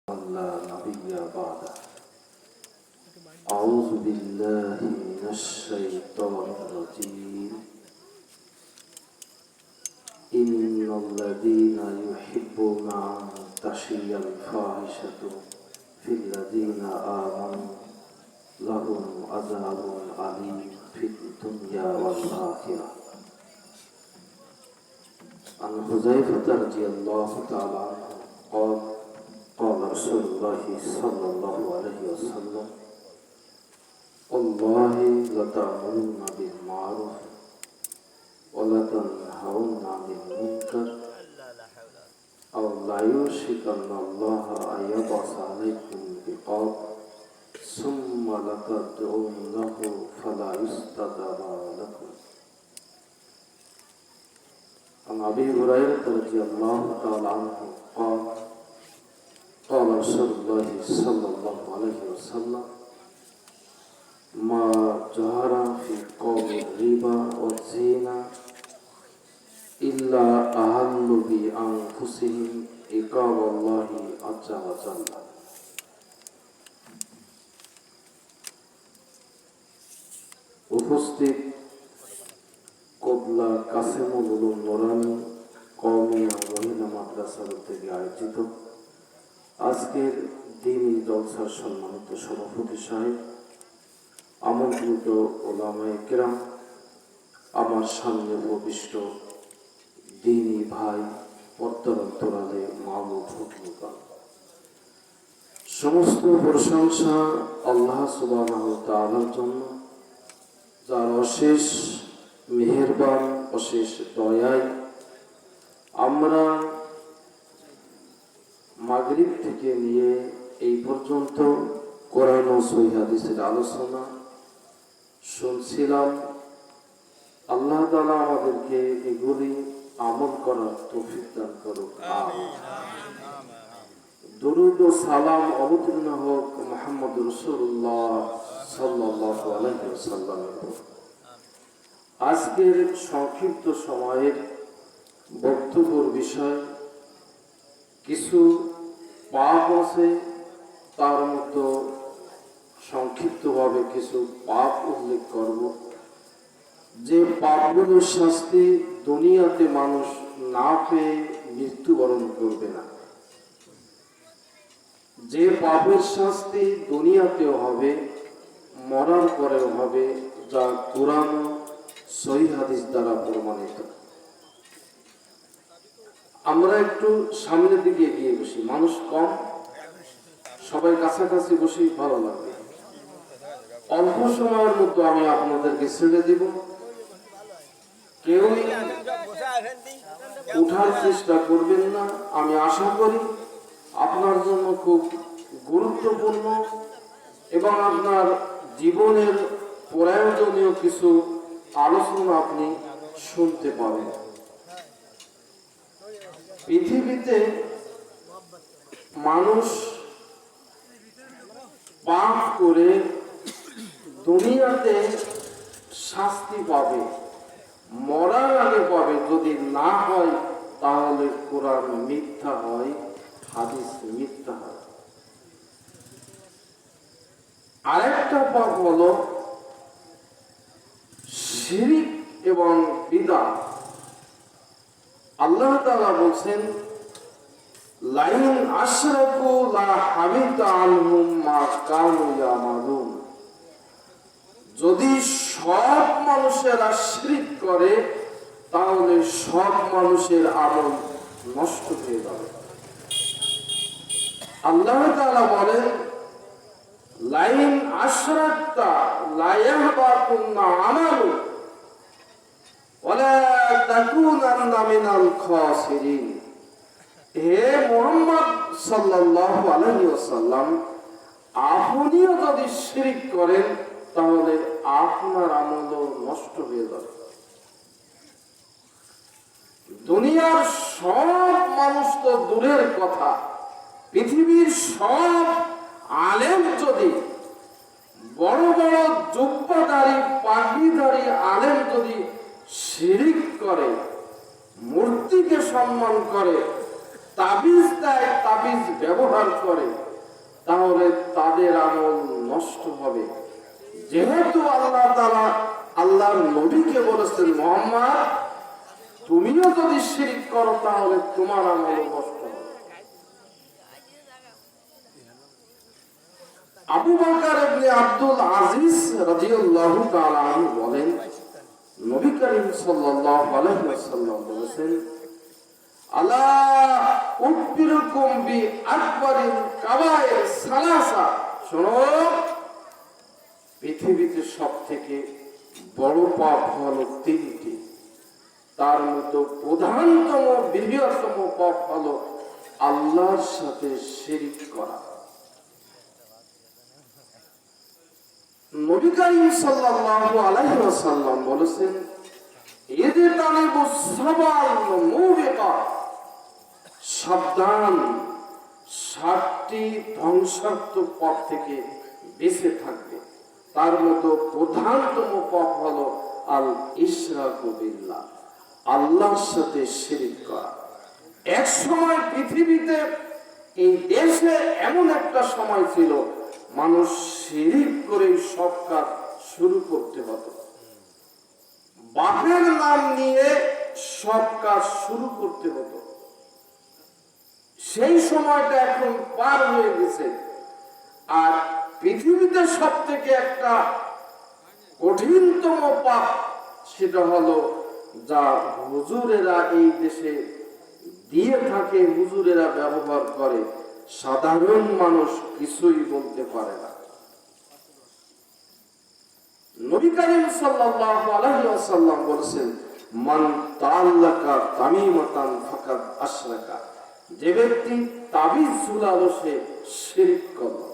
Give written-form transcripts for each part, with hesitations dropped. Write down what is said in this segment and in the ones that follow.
لا نبي بعده. أعوذ بالله من الشيطان الرجيم. إن الذين يحبون أن تشيع الفاحشة في الذين آمنوا لهم عذاب أليم في الدنيا والآخرة. عن حذيفة رضي الله تعالى عنه قال قال رسول الله صلى الله عليه وسلم والله لتأمرن بالمعروف ولتنهون عن المنكر أو لا يوشكن الله أن يبعث عليكم عقاب ثم لتدعونه فلا يستجاب لكم. عن أبي هريرة رضي الله تعالى عنه قال قال رسول الله صلى الله عليه وسلم ما جهر في قول الربا والزنا إلا أهلوا بأنفسهم عقاب الله عز وجل. উপস্থিত কোবলা কাসেমুল উলুম নুরানী কওমিয়া মহিলা মাদ্রাসার থেকে আয়োজিত আজকের দ্বীনি জলসার সম্মানিত সভাপতি সাহেব, আমন্ত্রিত ওলামায়ে কেরাম, আমার সামনে উপবিষ্ট দ্বীনি ভাই, পর্দার অন্তরালে মাহবুব ভূমিকা, সমস্ত প্রশংসা আল্লাহ সুবহানাহু ওয়া তাআলার জন্য, যার অশেষ মেহেরবান, অশেষ দয়ায় আমরা মাগরিব থেকে নিয়ে এই পর্যন্ত কোরআন ও সহিহ হাদিসের আলোচনা শুনছিলাম। আল্লাহ তাআলা আমাদেরকে এগুলি আমল করার তৌফিক দান করুক। আমিন। দরুদ ও সালাম অবতীর্ণ হোক মুহাম্মদ রাসূলুল্লাহ সাল্লাল্লাহু আলাইহি ওয়াসাল্লামের উপর। আজকের সংক্ষিপ্ত সময়ের বক্তব্যের বিষয় কিছু পাপ আছে, তার মধ্যে সংক্ষিপ্তভাবে কিছু পাপ উল্লেখ করব, যে পাপগুলোর শাস্তি দুনিয়াতে মানুষ না পেয়ে মৃত্যুবরণ করবে না, যে পাপের শাস্তি দুনিয়াতেও হবে, মরার পরেও হবে, যা কোরআন সহিহ হাদিস দ্বারা প্রমাণিত। আমরা একটু সামনের দিকে এগিয়ে বসি, মানুষ কম, সবাই কাছাকাছি বসি, ভালো লাগবে। অল্প সময়ের মধ্যে আমি আপনাদেরকে ছেড়ে দিব, কেউই উঠার চেষ্টা করবেন না। আমি আশা করি আপনার জন্য খুব গুরুত্বপূর্ণ এবং আপনার জীবনের প্রয়োজনীয় কিছু আলোচনা আপনি শুনতে পাবেন। পৃথিবীতে মানুষ পাপ করে দুনিয়াতে শাস্তি পাবে, মরার আগে পাবে। যদি না হয় তাহলে কোরআন মিথ্যা হয়, হাদিস মিথ্যা হয়। আরেকটা পাপ হলো শিরক এবং বিদআত। আল্লাহ তাআলা বলেন লাইন আশরাকু লা হাবিতা আনহুম মা কানু ইয়ামালুন। যদি সব মানুষেরা শিরক করে তাহলে সব মানুষের আমল নষ্ট হয়ে যাবে। আল্লাহ তাআলা বলেন লাইন আশরাকতা লা ইয়াহবাতুন্না আমালু ওয়ালা তাকুনান্না মিনাল খাসিরিন। হে মুহাম্মদ সাল্লাল্লাহু আলাইহি ওয়াসাল্লাম, আপনিও যদি শিরক করেন তাহলে আপনার আমলও নষ্ট হয়ে যাবে। দুনিয়ার সব মানুষ তো দূরের কথা, পৃথিবীর সব আলেম যদি, বড় বড় জুব্বাদারি পাগড়িধারী আলেম যদি শিরক করে, মূর্তিকে সম্মান করে, তাবিজ দেয়, তাবিজ ব্যবহার করে, তাহলে তাদের আমল নষ্ট হবে। যেহেতু আল্লাহ তাআলা আল্লাহর নবীকে বলেছেন, মুহাম্মদ তুমিও যদি শিরক করো তাহলে তোমার আমল নষ্ট হবে। আবু বকর ইবনে আব্দুল আজিজ রাদিয়াল্লাহু তাআলা আনহু বলেন, নবী করিম সাল্লাল্লাহু আলাইহি ওয়াসাল্লাম বলেছেন, আলা উখবিরুকুম বি আকবারিল কাবায়ের সালাসা, শোনো পৃথিবীতে সবথেকে বড় পাপ হলো তিনটি। তার মধ্যে প্রধানতম বৃহত্তম পাপ হলো আল্লাহর সাথে শিরক করা। নবী করিম সাল্লাল্লাহু আলাইহি ওয়াসাল্লাম বলেছেন, ইজতানিবু সাবাল মুবিকাত, সাবধান 7টি ধ্বংসাত্মক পথ থেকে বেঁচে থাকবে। তার মধ্যে প্রধানতম পথ হলো আল ইশরাকু বিল্লাহ, আল্লাহর সাথে শিরক করা। এক সময় পৃথিবীতে এই দেশে এমন একটা সময় ছিল, মানুষ শিরক করে সব কাজ শুরু করতে হতো, বাপের নাম নিয়ে সব কাজ শুরু করতে হতো। সেই সময়টা এখন পার হয়ে গেছে। আর পৃথিবীতে সব থেকে একটা কঠিনতম পাপ, সেটা হলো যা হুজুরেরা এই দেশে দিয়ে থাকে, হুজুরেরা ব্যবহার করে, সাধারণ মানুষ কিছুই বলতে পারে না। নবী করিম সাল্লাল্লাহু আলাইহি ওয়াসাল্লাম বলেছেন, মান তাআল্লাকা তামিমাতান ফাকাদ আশরাকা, যে ব্যক্তি তাবিজ ঝুলালো সে শিরক করলো।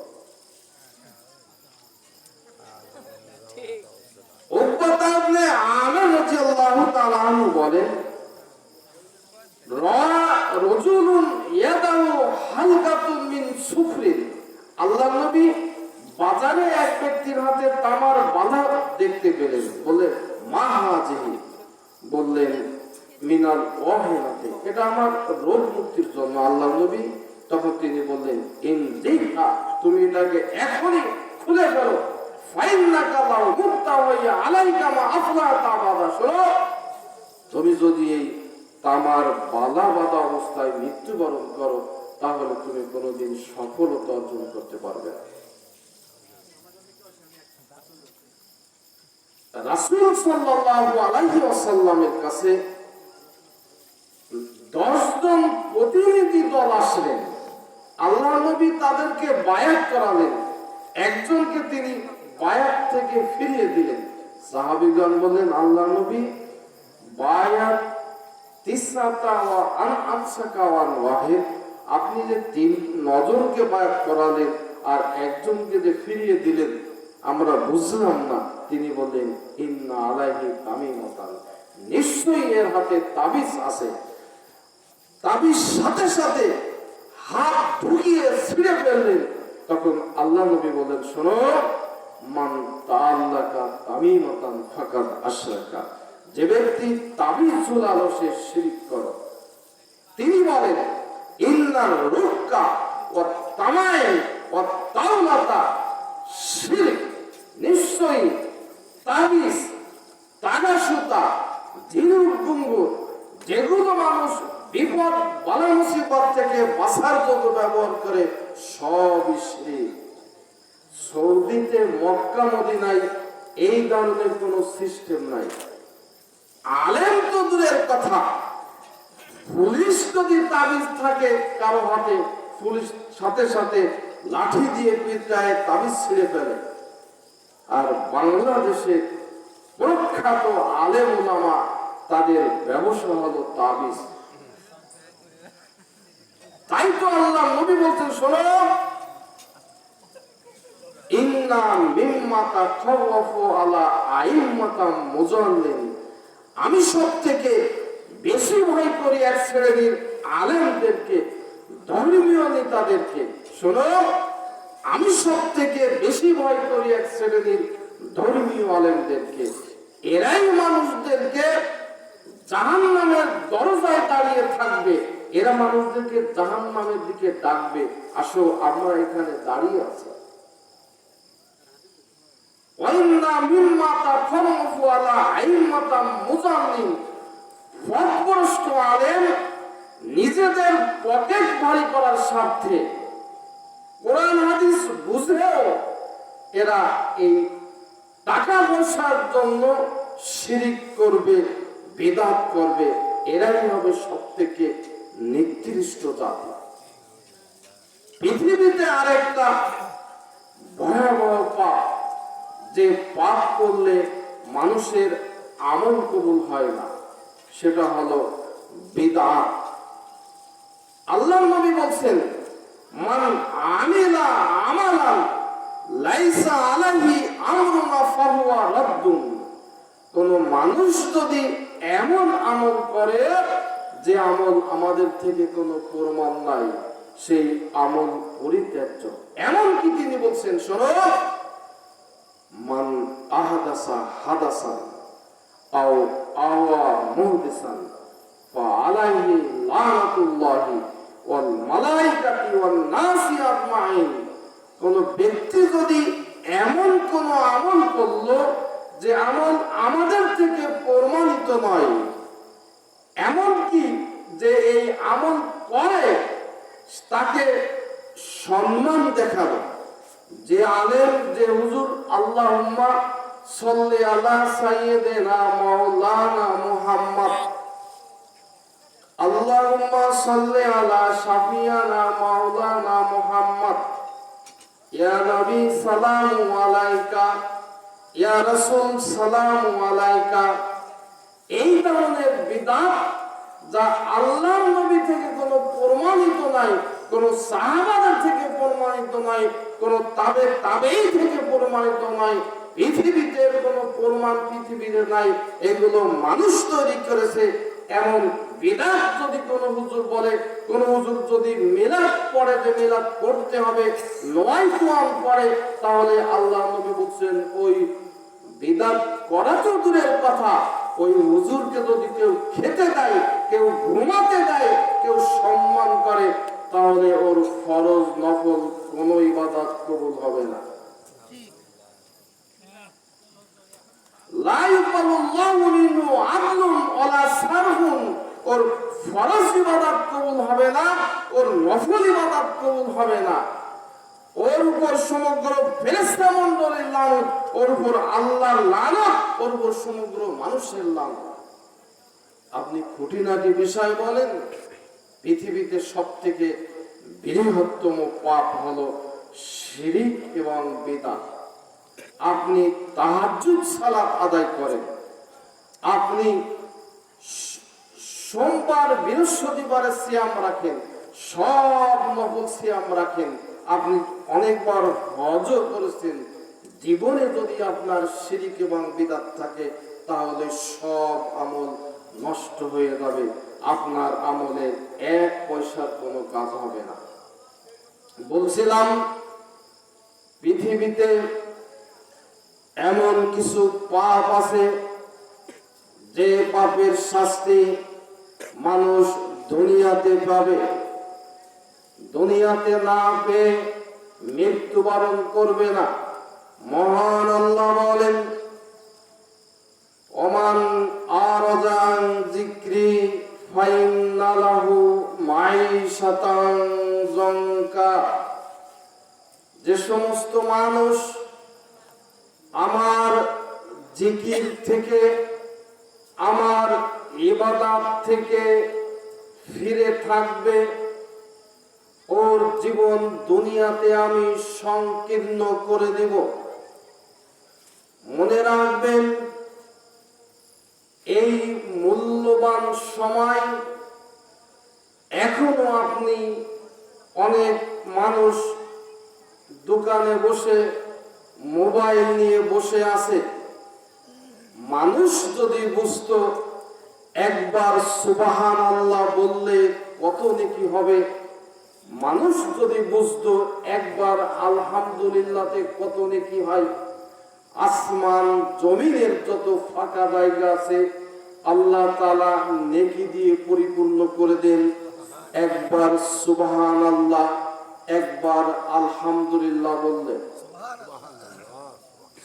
উকবা ইবনে আমির রাদিয়াল্লাহু তাআলা আনহু বলেন, রাজুলুন ইয়াদাউ হালকাতুন মিন সুফরিন, আল্লাহর নবী বাজারে এক ব্যক্তির হাতে তামার বালা দেখতে পেলেন। বললেন, মা হাজিহি, বললেন মিনাল ওয়াহিনাতে, এটা আমার রোগ মুক্তির জন্য আল্লাহর নবী। তখন তিনি বললেন, ইনজিহা, তুমি এটাকে এখনই খুলে ফেলো, ফাইন্নাকা লাউ মুক্তা ওয়া আলাইকা মা আফলাতা বাদা, শোনো তুমি যদি এই তামার বালা বাঁধা অবস্থায় মৃত্যুবরণ করো তাহলে তুমি কোনোদিন সফলতা অর্জন করতে পারবে না। রাসূল সাল্লাল্লাহু আলাইহি ওয়াসাল্লামের কাছে 10 জন প্রতিনিধি দল আসলেন। আল্লাহ নবী তাদেরকে বায়াত করালেন। একজনকে তিনি বায়াত থেকে ফিরিয়ে দিলেন। সাহাবীগণ বলেন, আল্লাহ নবী বায়াত তিসরাতা ওয়া আনসাকা ওয়া ওয়াহিদ, আপনি যে 9 জনকে বায়াত করালেন আর একজনকে যে ফিরিয়ে দিলেন আমরা বুঝলাম না। তিনি বললেন, ইন্না আলাইহি তামিমাতান, নিশ্চয়ই এর হাতে তাবিজ আছে। তাবিজ সাথে সাথে হাত ঢুকিয়ে ছিঁড়ে ফেললেন। তখন আল্লাহ নবী বলেন, শোনো, মান তাআল্লাকা তামিমাতান ফাকাদ আশরাকা, যে ব্যক্তি তাবিজ ঝুলালো সে শিরক করে। তিনি বলেন, ইন্নার রুক্কা ওয়া তামাইম ওয়া তাওলাতা শিরক, নিশ্চয়ই তাবিজ, তাগা সুতা, ঝিনুক গুঙ্গুর, যেগুলো মানুষ বিপদ বালা মুসিবত থেকে বাঁচার জন্য ব্যবহার করে, সবই শিরক। সৌদিতে, মক্কা, মদিনায় এই ধরনের কোন সিস্টেম নাই। আলেম তো দূরের কথা, পুলিশ যদি তাবিজ থাকে কারো হাতে, পুলিশ সাথে সাথে লাঠি দিয়ে পিটায় তাবিজ ছিঁড়ে ফেলে। আর বাংলাদেশে প্রখ্যাত আলেম ওলামা, তাদের ব্যবসা হলো তাবিজ। তাই তো আল্লাহ নবী বলছেন, শোনো, ইন্না মিম্মা তাখাওয়াফু আলা আইম্মাতাম মুজাল্লিন, আমি সব থেকে বেশি ভয় করি এক শ্রেণীর আলেমদেরকে, ধর্মীয় নেতাদেরকে। শোনো, আমি সব থেকে বেশি ভয় করি এক শ্রেণীর ধর্মীয় আলেমদেরকে। এরাই মানুষদেরকে জাহান্নামের দরজায় দাঁড়িয়ে থাকবে, এরা মানুষদেরকে জাহান্নামের দিকে ডাকবে। আসো আমরা এখানে দাঁড়িয়ে আছি। ওয়াইন্না মিম্মা তাখরফু আলা আইম্মাতাম মুজাল্লিম, পথভ্রষ্ট আলেম নিজেদের পকেট ভারী করার স্বার্থে কোরআন হাদিস বুঝেও এরা এই টাকা পয়সার জন্য শিরিক করবে, বিদআত করবে। এরাই হবে সবথেকে নিকৃষ্ট জাতি। পৃথিবীতে আরেকটা ভয়াবহ পাপ, যে পাপ করলে মানুষের আমল কবুল হয় না, সেটা হলো বিদআত। আল্লাহর নবী বলছেন, মান আমিলা আমালান লাইসা আলাইহি আমরুনা ফাহুয়া রাদ্দুন। কোন মানুষ যদি এমন আমল করে যে আমল আমাদের থেকে কোনো প্রমাণ নাই, সেই আমল পরিত্যাজ্য। এমন কি তিনি বলছেন, শোনো, মান আহাদাসা হাদাসান আও আওয়া মুহদিসান ফা আলাইহি লানাতুল্লাহি ওয়াল মালাইকাতি ওয়ান নাসি আজমাইন। কোন ব্যক্তি যদি এমন কোন আমল করলো যে আমল আমাদের থেকে প্রমাণিত নয়, এমন কি যে এই আমল করে তাকে সম্মান দেখাবো, যে আলেম, যে হুজুর আল্লাহুম্মা সাল্লি আলা সাইয়্যিদিনা মাওলানা মুহাম্মদ, আল্লাহুম্মা সাল্লি আলা শাফিয়ানা মাওলানা মুহাম্মদ, ইয়া নবী সালামু আলাইকা, ইয়া রাসূল সালামু আলাইকা। এই ধরনের বিদআত যা আল্লাহর নবী থেকে কোনো প্রমাণিত নাই, কোন সাহাবাদের থেকে প্রমাণিত নাই, কোন তাবেঈ থেকে প্রমাণিত নাই, পৃথিবীতে কোনো প্রমাণ পৃথিবীতে নাই, এগুলো মানুষ তৈরি করেছে। এমন বিদআত যদি কোন হুজুর বলে, কোন হুজুর যদি মিলাদ পড়ে যে মিলাদ পড়তে হবে, নওয়াইতুয়াম পড়ে, তাহলে আল্লাহ নবী বলছেন ওই বিদআত করা তো দূরের কথা, ওই হুজুরকে যদি কেউ খেতে দেয়, কেউ ঘুমাতে দেয়, কেউ সম্মান করে, তাহলে ওর ফরজ নফল কোনো ইবাদত কবুল হবে না। লা ইয়াকবালুল্লাহু মিনহু আদলুন ওয়ালা সারফুন। ওর ফরজ ইবাদত কবুল হবে না, ওর নফল ইবাদত কবুল হবে না। ওর উপর সমগ্র ফেরেশতা মণ্ডলীর লানত, ওর উপর আল্লাহর লানত, ওর উপর সমগ্র মানুষের লানত। আপনি খুঁটিনাটি বিষয় বলেন, পৃথিবীতে সবথেকে বৃহত্তম পাপ হলো শিরিক এবং বিদআত। আপনি তাহাজ্জুদ সালাত আদায় করেন, আপনি সোমবার বৃহস্পতিবারে সিয়াম রাখেন, সব নফল সিয়াম রাখেন, আপনি অনেকবার হজও করেছেন, জীবনে যদি আপনার শিরিক এবং বিদআত থাকে, তাহলে সব আমল নষ্ট হয়ে যাবে, আপনার আমলে এক পয়সার কোনো কাজ হবে না। বলছিলাম, পৃথিবীতে এমন কিছু পাপ আছে যে পাপের শাস্তি মানুষ দুনিয়াতে পাবে, দুনিয়াতে না পেয়ে মৃত্যুবরণ করবে না। মহান আল্লাহ বলেন, ওমান আরাজান যিকরি ফাইন্না লাহু মাইশাতান যানকা। যে সমস্ত মানুষ আমার জিকির থেকে, আমার ইবাদত থেকে ফিরে থাকবে, ওর জীবন দুনিয়াতে আমি সংকীর্ণ করে দেব। মনে রাখবেন, এই মূল্যবান সময় এখনো আপনি, অনেক মানুষ দোকানে বসে মোবাইল নিয়ে বসে আছে। মানুষ যদি বুঝতো একবার সুবহানাল্লাহ বললে কত নেকি হবে, মানুষ যদি বুঝতো একবার আলহামদুলিল্লাহতে কত নেকি হয়, আসমান জমিনের যত ফাঁকা জায়গা আছে আল্লাহ তাআলা নেকি দিয়ে পরিপূর্ণ করে দেন। একবার সুবহানাল্লাহ, একবার আলহামদুলিল্লাহ বললেন।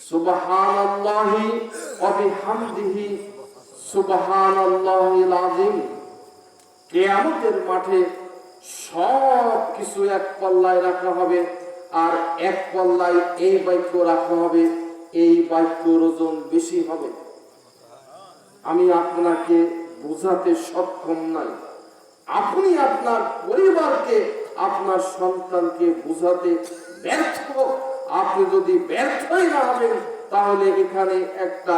সুবহানাল্লাহি ওয়া বিহামদিহি সুবহানাল্লাহিল আযীম। কিয়ামতের মাঠে সব কিছু এক পাল্লায় রাখা হবে, আর এক পাল্লায় এই বাক্য রাখা হবে, এই বাক্যর ওজন বেশি হবে। আমি আপনাকে বোঝাতে সক্ষম নাই, আপনি আপনার পরিবারকে, আপনার সন্তানকে বোঝাতে ব্যর্থ। আপনি যদি ব্যর্থই না হবেন, তাহলে এখানে একটা,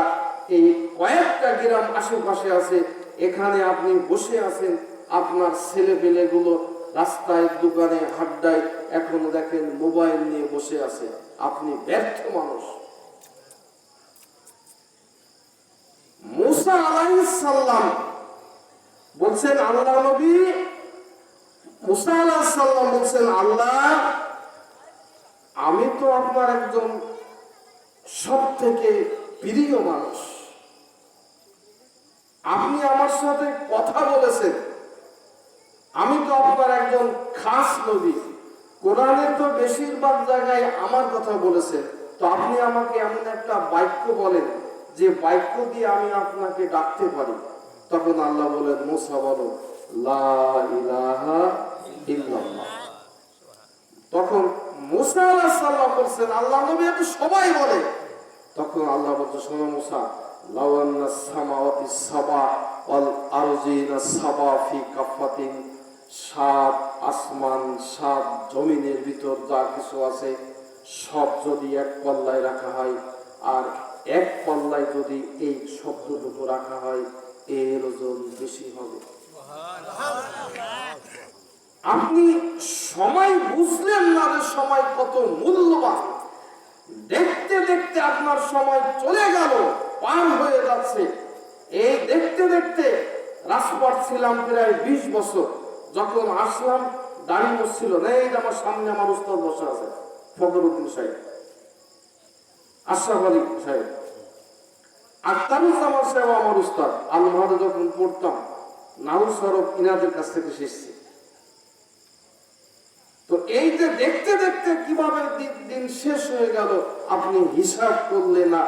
এই কয়েকটা গ্রাম আশেপাশে আছে, এখানে আপনি বসে আছেন, আপনার ছেলে পেলেগুলো রাস্তায়, দোকানে, হাড্ডায় এখনো দেখেন মোবাইল নিয়ে বসে আছে। আপনি ব্যর্থ মানুষ। মুসা আলাইহিস সালাম বলছেন, আল্লাহ নবী মুসা আলাইহিস সালাম বলছেন, আল্লাহ আমি তো আপনার একজন সবথেকে প্রিয় মানুষ, আপনি আমার সাথে কথা বলেছেন, আমি তো আপনার একজন খাস নবী, কোরআনে তো বেশিরভাগ জায়গায় আমার কথা বলেছেন, তো আপনি আমাকে এমন একটা বাক্য বলেন যে বাক্য দিয়ে আমি আপনাকে ডাকতে পারি। তখন আল্লাহ বলেন, মুসা বলো লা ইলাহা ইল্লাল্লাহ। তখন মুসা আলাইহিস সালাম বলছেন, আল্লাহ নবী তো সবাই বলে। তখন আল্লাহ বলছে, শোনো মুসা, লাউ আন্নাস সামাওয়াতি সাবা ওয়াল আরজিনা সাবা ফি কাফাতিন, সাত আসমান, সাত জমিনের ভিতর যা কিছু আছে সব যদি এক পাল্লায় রাখা হয়, আর এক পাল্লায় যদি এই শব্দটুকু রাখা হয়, এর ওজন বেশি হবে। আপনি সময় বুঝলেন না যে সময় কত মূল্যবান। দেখতে দেখতে আপনার সময় চলে গেল, পার হয়ে যাচ্ছে। এই দেখতে দেখতে রাজপথ ছিলাম প্রায় 20 বছর। যখন আসলাম দাড়ি ছিল না, এই আমার সামনে আমার উস্তাদ বসে আছে, ফখরুদ্দিন সাহেব, আশরাফ আলী সাহেব, আখতারুজ্জামান সাহেব আমার উস্তাদ। আলমারে যখন পড়তাম নাহুর সরব ইনাদের কাছ থেকে শিখছি। তো এই যে দেখতে দেখতে কিভাবে দিন শেষ হয়ে গেল আপনি হিসাব করলে না।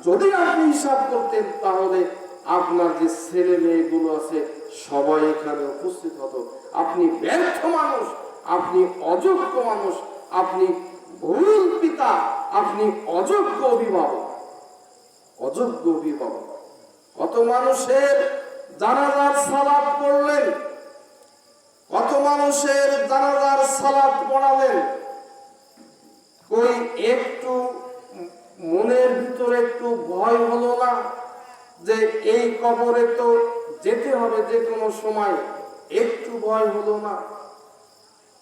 যদি আপনি হিসাব করতেন, তাহলে আপনার যে ছেলে মেয়েগুলো আছে সবাই এখানে উপস্থিত হতো। আপনি ব্যর্থ মানুষ, আপনি অযোগ্য মানুষ, আপনি ভুল পিতা, আপনি অযোগ্য অভিভাবক, অযোগ্য অভিভাবক। কত মানুষের জানাজার সালাত পড়লেন, কত মানুষের জানাজার সালাত পড়ালেন, কই একটু মনের ভিতরে একটু ভয় হলো না যে এই কবরে তো যেতে হবে যে কোনো সময়? একটু ভয় হলো না?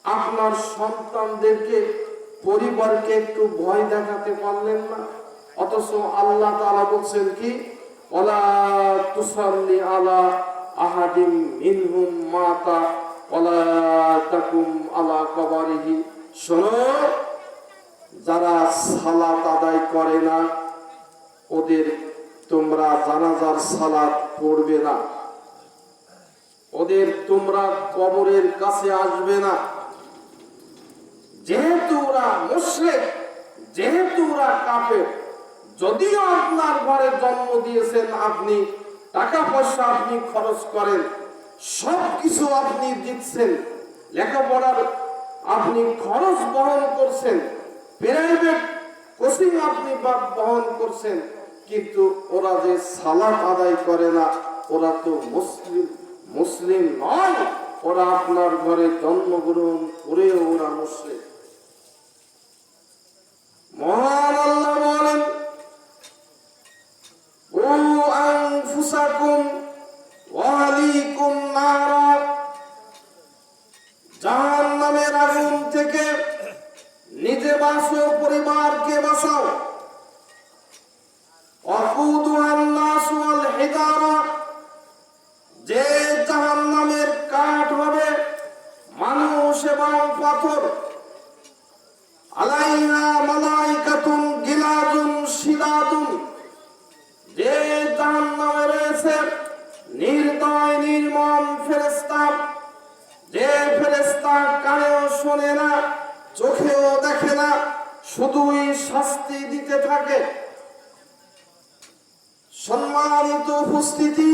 আপনার সন্তানদেরকে, পরিবারকে একটু ভয় দেখাতে পারলেন না? অথচ আল্লাহ তাআলা বলছেন কি, ওয়ালা তুসাল্লি আলা আহাদিম মিনহুম মাতা ওয়ালা তাকুম আলা কবরিহি। শোনো, যারা সালাত আদায় করে না ওদের তোমরা জানাজার সালাত পড়বে না, ওদের তোমরা কবরের কাছে আসবে না। যেহেতু ওরা মুশরিক, যেহেতু ওরা কাফের, যদিও আপনার ঘরে জন্ম দিয়েছেন, আপনি টাকা পয়সা আপনি খরচ করেন, সবকিছু আপনি দিচ্ছেন, লেখাপড়ার আপনি খরচ বহন করছেন, প্রাইভেট কোচিং আপনি বহন করছেন, কিন্তু ওরা যে সালাত আদায় করে না, ওরা তো মুসলিম নয়। ওরা আপনার ঘরে জন্মগ্রহণ করেও ওরা মুশরিক। মহান আল্লাহ বলেন, ও আনফুসাকুম ওয়া আহলিকুম নারা, জাহান্নামের আগুন থেকে নিজে বাঁচো, পরিবারকে বাঁচাও। ওয়াকুদুহান নাস ওয়াল হিজারা, যে জাহান্নামের কাঠ হবে মানুষ এবং পাথর। আলাইহা মালাইকাতুন গিলাদুন শিদাদুন, যে জাহান্নামে রয়েছে নির্দয় নির্মম ফেরেশতা, যে শোনে না, চোখেও দেখে না, শুধুই শাস্তি দিতে থাকে। সম্মানিত উপস্থিতি,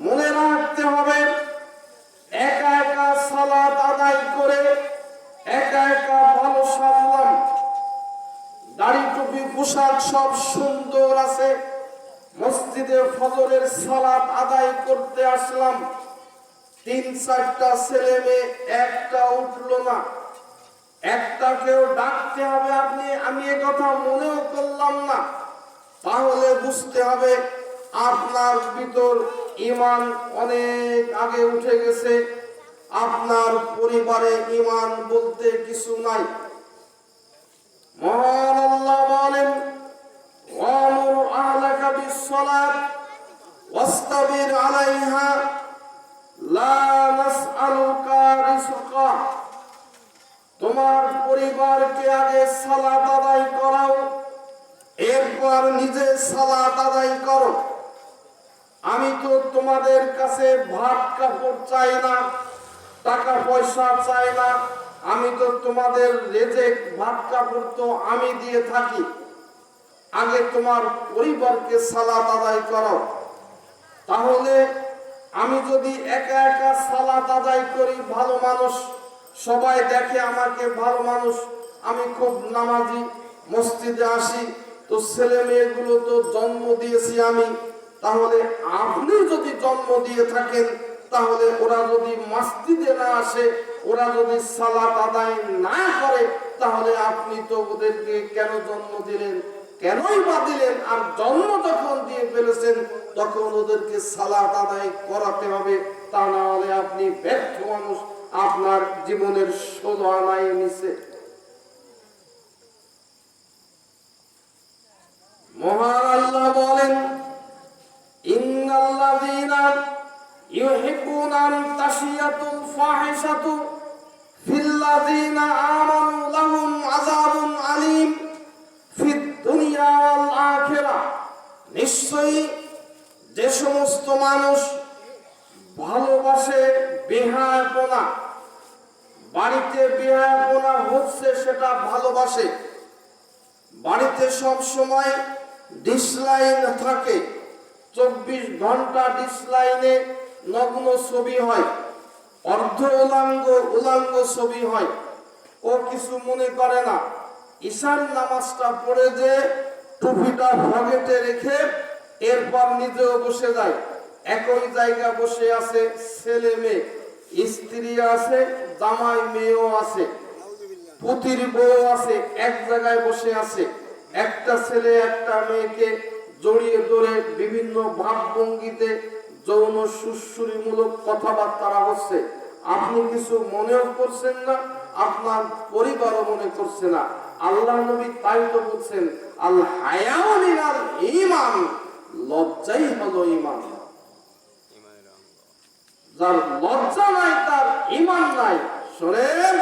মনে রাখতে হবে, একা একা সালাত আদায় করে একা একা ভালো সারলাম, দাড়ি টুপি পোশাক সব সুন্দর আছে, মসজিদে ফজরের সালাত আদায় করতে আসলাম, 3-4টা ছেলে মেয়ে একটা উঠলো না, একটাকেও ডাকতে হবে আমি এ কথা মনেও করলাম না, তাহলে বুঝতে হবে আপনার ভিতর ঈমান অনেক আগে উঠে গেছে, আপনার পরিবারে ঈমান বলতে কিছু নাই। মহান আল্লাহ বলেন, ওয়ামুর আহলাকা বিস-সালাত ওয়াসতাবির আলাইহা লা নাসআলুকা রিজকা। তোমার পরিবারকে আগে সালাত আদায় করাও, এরপর নিজে সালাত আদায় করো। আমি তো তোমাদের কাছে ভাত কাপড় চাই না, টাকা পয়সা চাই না, আমি তো তোমাদের রেজেক ভাত কাপড় তো আমি দিয়ে থাকি, আগে তোমার পরিবারকে সালাত আদায় করো। তাহলে আমি যদি একা একা সালাত আদায় করি, ভালো মানুষ, সবাই দেখে আমাকে ভালো মানুষ, আমি খুব নামাজি, মসজিদে আসি, তো ছেলে মেয়েগুলো তো জন্ম দিয়েছি আমি, তাহলে আপনি যদি জন্ম দিয়ে থাকেন, তাহলে ওরা যদি মসজিদে না আসে, ওরা যদি সালাত আদায় না করে, তাহলে আপনি তো ওদেরকে কেন জন্ম দিলেন, কেনই বা দিলেন? আর জন্ম যখন দিয়ে ফেলেছেন, তখন ওদেরকে সালাত আদায় করাতে হবে, তা না হলে আপনি ব্যর্থ মানুষ, আপনার জীবনের 16 আনায় নিছে। মহান আল্লাহ বলেন, ইন্নাল্লাযীনা ইউহিব্বুনা আন তাশিয়াতুল ফাহিশাতু ফিল্লাযীনা আমানু লাহুম আযাবুন আলীম ফিদ দুনিয়া ওয়াল আখিরাহ। নিশ্চয়ই যে সমস্ত মানুষ ভালোবাসে বেহায়াপনা, বাড়িতে বেহায়াপনা হচ্ছে সেটা ভালোবাসে, বাড়িতে সব সময় ডিসলাইন থাকে, 24 ঘন্টা ডিসলাইনে নগ্ন ছবি হয়, অর্ধ উলাঙ্গ ছবি হয়, ও কিছু মনে করে না। ঈশার নামাজটা পড়ে যে টুপিটা পকেটে রেখে এরপর নিজেও বসে যায়, একই জায়গা বসে আছে ছেলে মেয়ে, স্ত্রী আছে, জামাই মেয়েও আছে, পুতির বউ আছে, এক জায়গায় বসে আছে। একটা ছেলে একটা মেয়েকে জড়িয়ে ধরে বিভিন্ন ভাবভঙ্গিতে যৌন সুশ্রীমূলক কথাবার্তা হচ্ছে, আপনি কিছু মনেও করছেন না, আপনার পরিবারও মনে করছে না। আল্লাহ নবী তাই তো বলছেন, আল হায়াউ মিনাল ঈমান, লজ্জাই হলো ঈমান। যার লজ্জা নাই তার ঈমান নাই। শোনেন,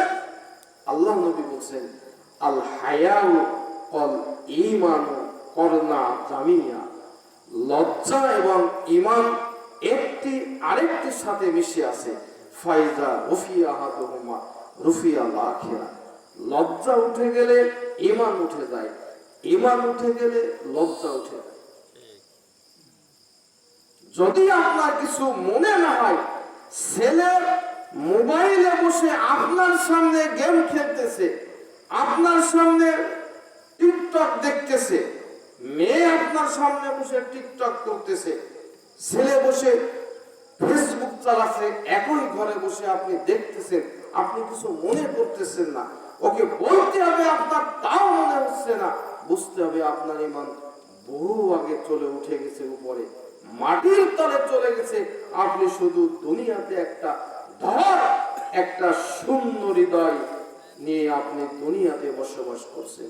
আল্লাহ নবী বলছেন, আল হায়াউ ওয়াল ঈমানু করনা জামিয়া। লজ্জা এবং ঈমান একটি আরেকটির সাথে মিশে আছে। ফাইজা রুফিয়া আহাদুহুমা রুফিয়াল আখিরা। লজ্জা উঠে গেলে ঈমান উঠে যায়, ঈমান উঠে গেলে লজ্জা উঠে যায়। যদি আপনার কিছু মনে না হয়, ছেলে মোবাইলে বসে আপনার সামনে গেম খেলতেছে, আপনার সামনে টিকটক দেখতেছে, মেয়ে আপনার সামনে বসে টিকটক করতেছে, ছেলে বসে ফেসবুক চালাচ্ছে, একই ঘরে বসে আপনি দেখতেছেন, আপনি কিছু মনে করতেছেন না, ওকে বলতে হবে আপনার তাও মনে হচ্ছে না, বুঝতে হবে আপনার ঈমান বহু আগে চলে উঠে গেছে, উপরে মাটির তলে চলে গেছে। আপনি শুধু দুনিয়াতে একটা ধর, একটা শূন্য হৃদয় নিয়ে আপনি দুনিয়াতে বসবাস করছেন।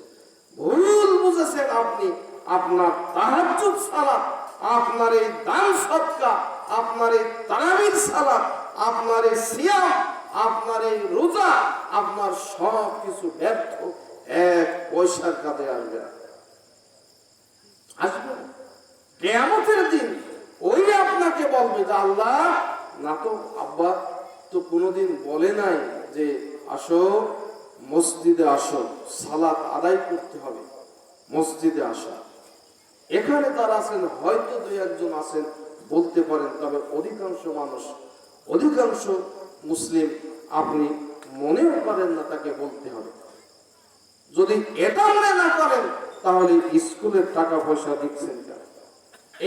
ভুল বুঝেছেন আপনি। আপনার তাহাজ্জুদ সালাত, আপনার এই দান সদকা, আপনার এই তারাবির সালাত, আপনার এই সিয়াম, আপনার এই রোজা, আপনার সব কিছু ব্যর্থ, এক পয়সার কাজে আসবে না, আসবে না। কিয়ামতের দিন ওই আপনাকে বলবে যে আল্লাহ, না তো আব্বা তো কোনোদিন বলে নাই যে আসো মসজিদে আসো, সালাত আদায় করতে হবে, মসজিদে আসা। এখানে তারা আছেন, হয়তো দুই একজন আছেন বলতে পারেন, তবে অধিকাংশ মানুষ, অধিকাংশ মুসলিম আপনি মনেও করেন না তাকে বলতে হবে। যদি এটা মনে না করেন তাহলে স্কুলের টাকা পয়সা দিচ্ছেন কেন?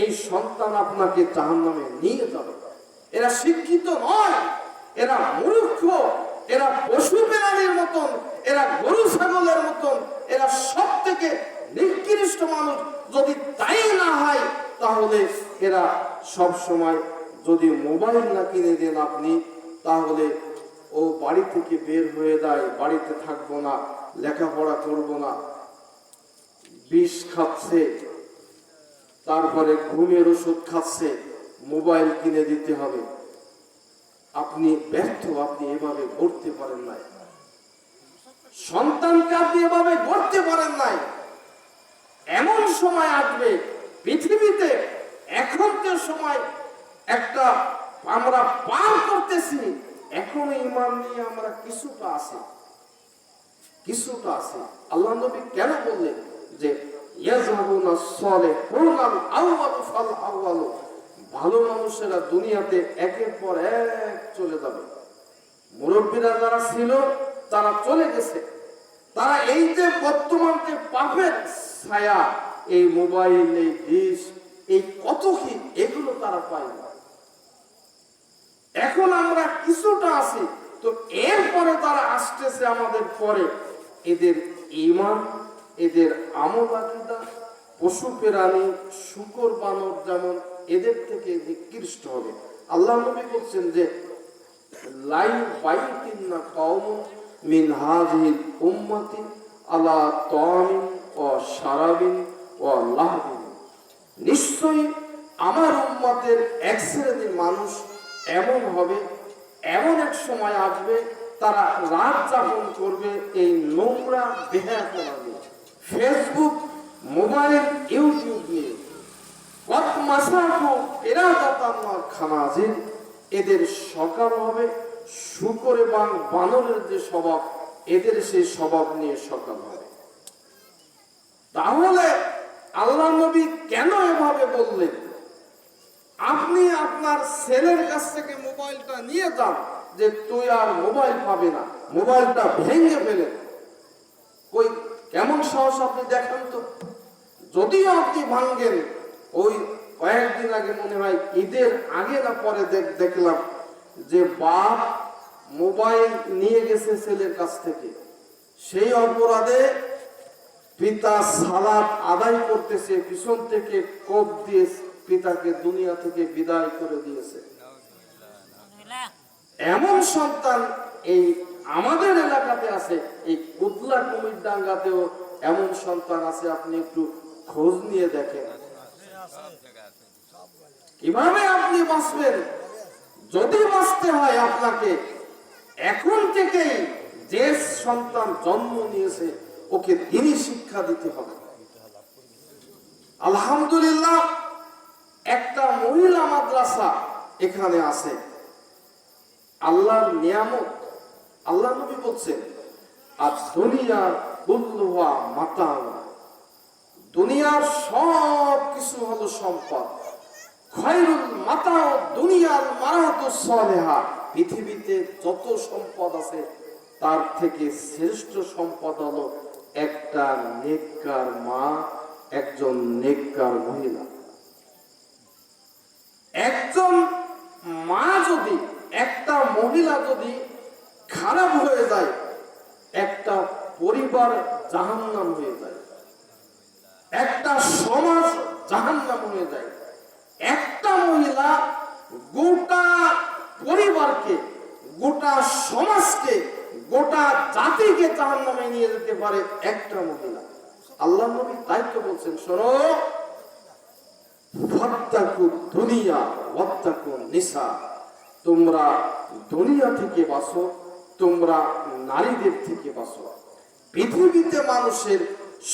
এই সন্তান আপনাকে জাহান্নামে নিয়ে যাবে। এরা শিক্ষিত নয়, এরা মূর্খ, এরা পশু প্রাণীর মতন, এরা গরু ছাগলের মতন, এরা সব থেকে নিকৃষ্ট মানুষ। যদি তাই না হয় তাহলে এরা সব সময়, যদি মোবাইল না কিনে দেন আপনি, তাহলে ও বাড়ি থেকে বের হয়ে যায়, বাড়িতে থাকবো না, লেখাপড়া করবো না, বিষ খাচ্ছে, তারপরে ঘুমের ওষুধ খাচ্ছে, মোবাইল কিনে দিতে হবে। আপনি ব্যর্থ, আপনি এভাবে গড়তে পারেন নাই সন্তানকে, আপনি এভাবে গড়তে পারেন নাই। এমন সময় আসবে পৃথিবীতে, এখন যে সময় একটা আমরা পার করতেছি, এখন ইমান নিয়ে আমরা কিছুটা আছে, কিছুটা আছে। আল্লাহ নবী কেন বললেন যে ইয়াজহাবুনা সালিহুনাল আউয়ালু ফাল আউয়ালু, ভালো মানুষেরা দুনিয়াতে একের পর এক চলে যাবে। মুরব্বীরা যারা ছিল তারা চলে গেছে, তারা এই যে বর্তমান যে পাপের ছায়া, এই মোবাইল, এই ডিশ, এই কত কি, এগুলো তারা পায় না। এখন আমরা কিছুটা আছি, তো এরপরে তারা আসতেছে আমাদের পরে। এদের ঈমান, এদের আমল আকীদা পশু প্রাণী, শূকর বানর যেমন, এদের থেকে নিকৃষ্ট হবে। আল্লাহ নবী বলছেন যে লাই বাইতিনা কওমুন মিন হাযিহিল উম্মতি আলা তামিন ওয়া শারাবিন ওয়া লাহবিন, নিশ্চয়ই আমার উম্মতের এক শ্রেণীর মানুষ এমন হবে, এমন এক সময় আসবে, তারা রাত যাপন করবে এই নোংরা বেহায়াপনা নিয়ে, ফেসবুক, মোবাইল, ইউটিউব নিয়ে। এদের সকাল হবে শূকর এবং বানরের যে স্বভাব, এদের সেই স্বভাব নিয়ে সকাল হবে। তাহলে আল্লাহ নবী কেন এভাবে বললেন? আপনি আপনার ছেলের কাছ থেকে মোবাইলটা নিয়ে যান, যে তুই আর মোবাইল পাবে না, মোবাইলটা ভেঙে ফেলে। কই কেমন সাহস আপনি দেখান তো। যদিও আপনি ভাঙ্গেন, ওই কয়েকদিন আগে মনে হয় ঈদের আগে না পরে দেখলাম যে বাপ মোবাইল নিয়ে গেছে ছেলের কাছ থেকে, সেই অপরাধে পিতা সালাত আদায় করতেছে, পিছন থেকে কোপ দিয়ে পিতাকে দুনিয়া থেকে বিদায় করে দিয়েছে। এমন সন্তান এই আমাদের এলাকাতে আছে, এই কুদলা কুমিরডাঙ্গাতেও এমন সন্তান আছে। আপনি একটু খোঁজ নিয়ে দেখেন কিভাবে আপনি বাঁচবেন। যদি বাঁচতে হয় আপনাকে এখন থেকেই যে সন্তান জন্ম নিয়েছে ওকে দিনই শিক্ষা দিতে হবে। আলহামদুলিল্লাহ, একটা মহিলা মাদ্রাসা এখানে আছে, আল্লাহর নিয়ামত। আল্লাহ নবী বলছেন আর দুনিয়া কুল্লুহা মাতা, দুনিয়ার সব কিছু হলো সম্পদ। খায়রুল মাতা দুনিয়ার মারাতুস সালেহা, পৃথিবীতে যত সম্পদ আছে তার থেকে শ্রেষ্ঠ সম্পদ হলো একটা নেককার মা, একজন নেককার মহিলা। একজন মা যদি, একটা মহিলা যদি খারাপ হয়ে যায়, একটা পরিবার জাহান্নাম হয়ে যায়, একটা সমাজ জাহান্নাম হয়ে যায়। একটা মহিলা গোটা পরিবারকে, গোটা সমাজকে, গোটা জাতিকে জাহান্নামে নিয়ে যেতে পারে একটা মহিলা। আল্লাহ নবী তাই তো বলছেন, শোনো, ফাত্তাকু দুনিয়া ওয়াত্তাকু নিসা, তোমরা দুনিয়া থেকে বাঁচো, তোমরা নারীদের থেকে বাঁচো। পৃথিবীতে মানুষের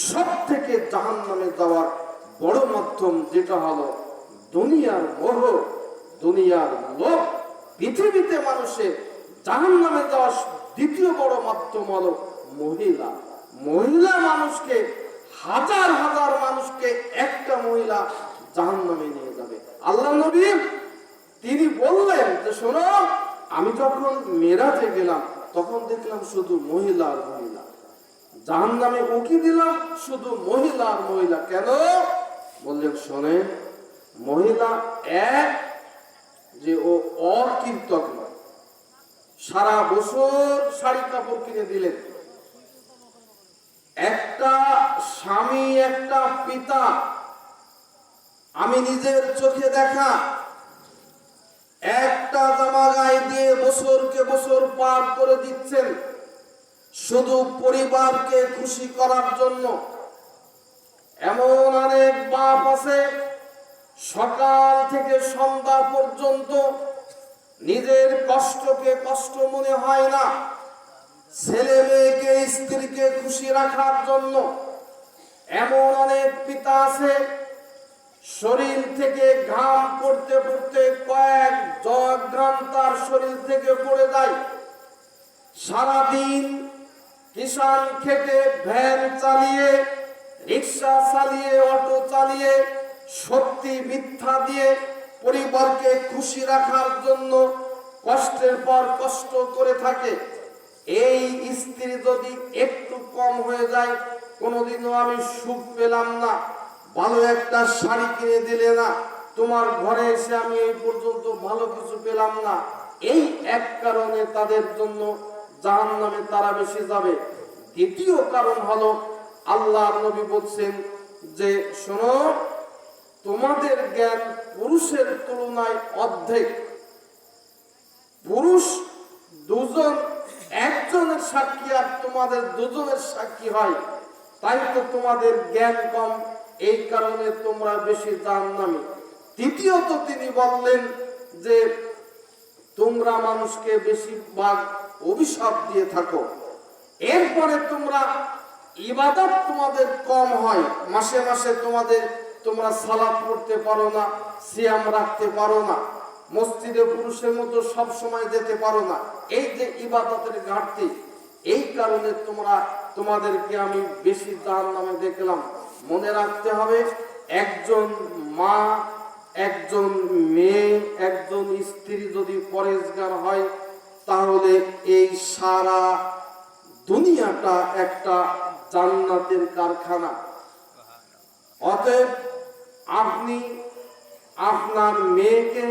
সব থেকে জাহান্নামে যাওয়ার বড় মাধ্যম যেটা হলো দুনিয়ার মোহ, দুনিয়ার লোভ। পৃথিবীতে মানুষের জাহান্নামে যাওয়ার দ্বিতীয় বড় মাধ্যম হলো মহিলা। মহিলা মানুষকে, হাজার হাজার মানুষকে একটা মহিলা জাহান্নামে নিয়ে যাবে। আল্লাহ নবী তিনি বললেন যে শোনো, আমি যখন মেরাজে গেলাম তখন দেখলাম শুধু মহিলা আর মহিলা, জাহান্নামে উকি দিলাম শুধু মহিলা আর মহিলা। কেন? বললেন শোনেন, মহিলা এক যে ও অকৃতজ্ঞ, সারা বছর শাড়ি কাপড় কিনে দিলেন। একটা স্বামী, একটা পিতা, আমি নিজের চোখে দেখা, একটা জামা গায়ে দিয়ে বছরকে বছর পার করে দিচ্ছেন শুধু পরিবারকে খুশি করার জন্য। এমন অনেক বাপ আছে সকাল থেকে সন্ধ্যা পর্যন্ত নিজের কষ্টকে কষ্ট মনে হয় না, ছেলে মেয়েকে স্ত্রীকে খুশি রাখার জন্য। এমন অনেক পিতা আছে শরীর থেকে ঘাম পড়তে পড়তে কয়েক জগ ঘাম তার শরীর থেকে পড়ে যায়, সারাদিন কিষান খেটে, ভ্যান চালিয়ে, রিক্সা চালিয়ে, অটো চালিয়ে, সত্যি মিথ্যা দিয়ে পরিবারকে খুশি রাখার জন্য কষ্টের পর কষ্ট করে থাকে। এই স্ত্রী যদি একটু কম হয়ে যায়, কোনোদিনও আমি সুখ পেলাম না, ভালো একটা শাড়ি কিনে দিলে না, তোমার ঘরে এসে আমি এই পর্যন্ত ভালো কিছু পেলাম না, এই এক কারণে তাদের জন্য জাহান্নামে তারা বেশি যাবে। দ্বিতীয় কারণ হলো, আল্লাহ নবী বলছেন যে শোনো, তোমাদের জ্ঞান পুরুষের তুলনায় অর্ধেক। পুরুষ দুজন, একজনের সাক্ষী আর তোমাদের দুজনের সাক্ষী হয়, তাই তো তোমাদের জ্ঞান কম, এই কারণে তোমরা বেশি জাহান্নামী। তৃতীয়ত তিনি বললেন যে তোমরা মানুষকে বেশিরভাগ অভিশাপ দিয়ে থাকো। এরপরে তোমরা ইবাদত তোমাদের কম হয়, মাসে মাসে তোমরা সালাত পড়তে পারো না, সিয়াম রাখতে পারো না, মসজিদে পুরুষের মতো সব সময় যেতে পারো না। এই যে ইবাদতের ঘাটতি, এই কারণে তোমাদেরকে আমি বেশি জাহান্নামে দেখলাম। মনে রাখতে হবে, একজন মা, একজন মেয়ে, একজন স্ত্রী যদি পরেশগার হয়, তাহলে এই সারা দুনিয়াটা একটা জান্নাতের কারখানা। অতএব আপনি আপনার মেয়েকে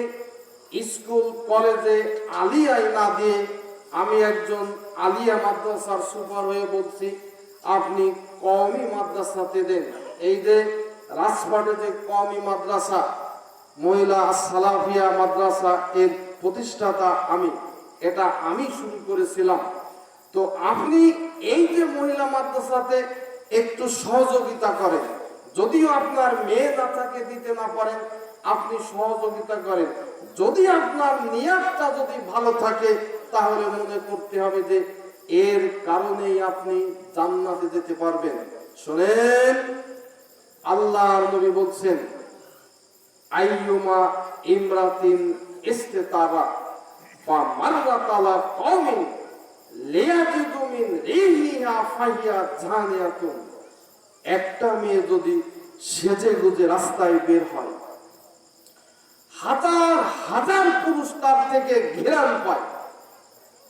স্কুল কলেজে আলিয়ায় না দিয়ে, আমি একজন আলিয়া মাদ্রাসার সুপার হয়ে বলছি, আপনি কওমি মাদ্রাসাতে দেন। এই যে রাজবাড়ে যে কওমি মাদ্রাসা, মহিলা সালাফিয়া মাদ্রাসা, এর প্রতিষ্ঠাতা আমি, এটা আমি শুরু করেছিলাম। তো আপনি এই যে মহিলা মাদ্রাসাতে একটু সহযোগিতা করেন, যদিও আপনার মেয়ে না থাকে, দিতে না পারেন, আপনি সহযোগিতা করেন। যদি আপনার নিয়তটা যদি ভালো থাকে, তাহলে মনে করতে হবে যে এর কারণেই আপনি জান্নাতে যেতে পারবেন। শুনেন, আল্লাহর নবী বলছেন, আইয়ুমা ইমরাতিন ইস্তাতারা ফা মাররাত আলা কওমিন লিয়াজিদু মিন রিহিহা ফাহিয়া জানিয়াতুন। একটা মেয়ে যদি সেজে গুজে রাস্তায় বের হয়, হাজার হাজার পুরুষ তার থেকে ঘেরান পায়,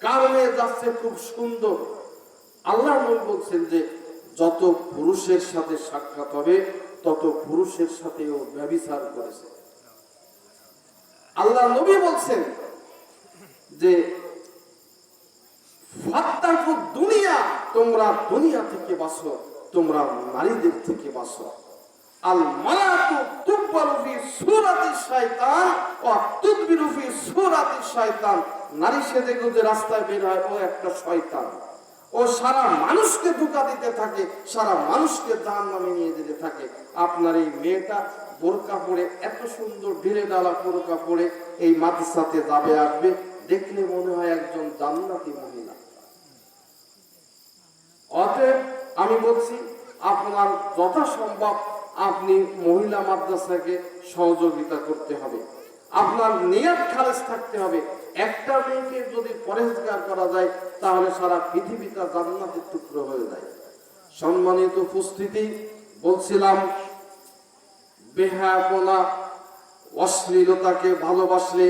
কারণে যাচ্ছে খুব সুন্দর। আল্লাহ নবী বলছেন যে যত পুরুষের সাথে সাক্ষাৎ হবে, তত পুরুষের সাথেও ব্যভিচার করেছে। আল্লাহ নবী বলছেন যে ফাত্তাকু দুনিয়া, তোমরা দুনিয়া থেকে বাঁচো, তোমরা নারীদের থেকে বাঁচো। আল মারাতু তুকবারু ফি সূরাতি শায়তান ওয়া তুদবিরু ফি সূরাতি শায়তান। নারী সেজে গুজে রাস্তায় বের হয়, ও একটা শয়তান, ও সারা মানুষকে ধোঁকা দিতে থাকে, সারা মানুষকে জাহান্নামে নিয়ে যেতে থাকে। আপনার এই মেয়েটা বোরকা পরে, এত সুন্দর ঢিলে ডালা বোরকা পরে এই মাদ্রাসাতে যাবে আসবে, দেখলে মনে হয় একজন জান্নাতি মহিলা। অতএব আমি বলছি, আপনার যথাসম্ভব আপনি মহিলা মাদ্রাসাকে সহযোগিতা করতে হবে। আপনার নিয়ত খালেস থাকতে হবে, একটা মেয়েকে যদি পরেজগার করা যায় তাহলে সারা পৃথিবীটা জান্নাতের টুকরো হয়ে যায়। সম্মানিত উপস্থিতি, বলছিলাম বেহায়াপনা, অশ্লীলতাকে ভালোবাসলে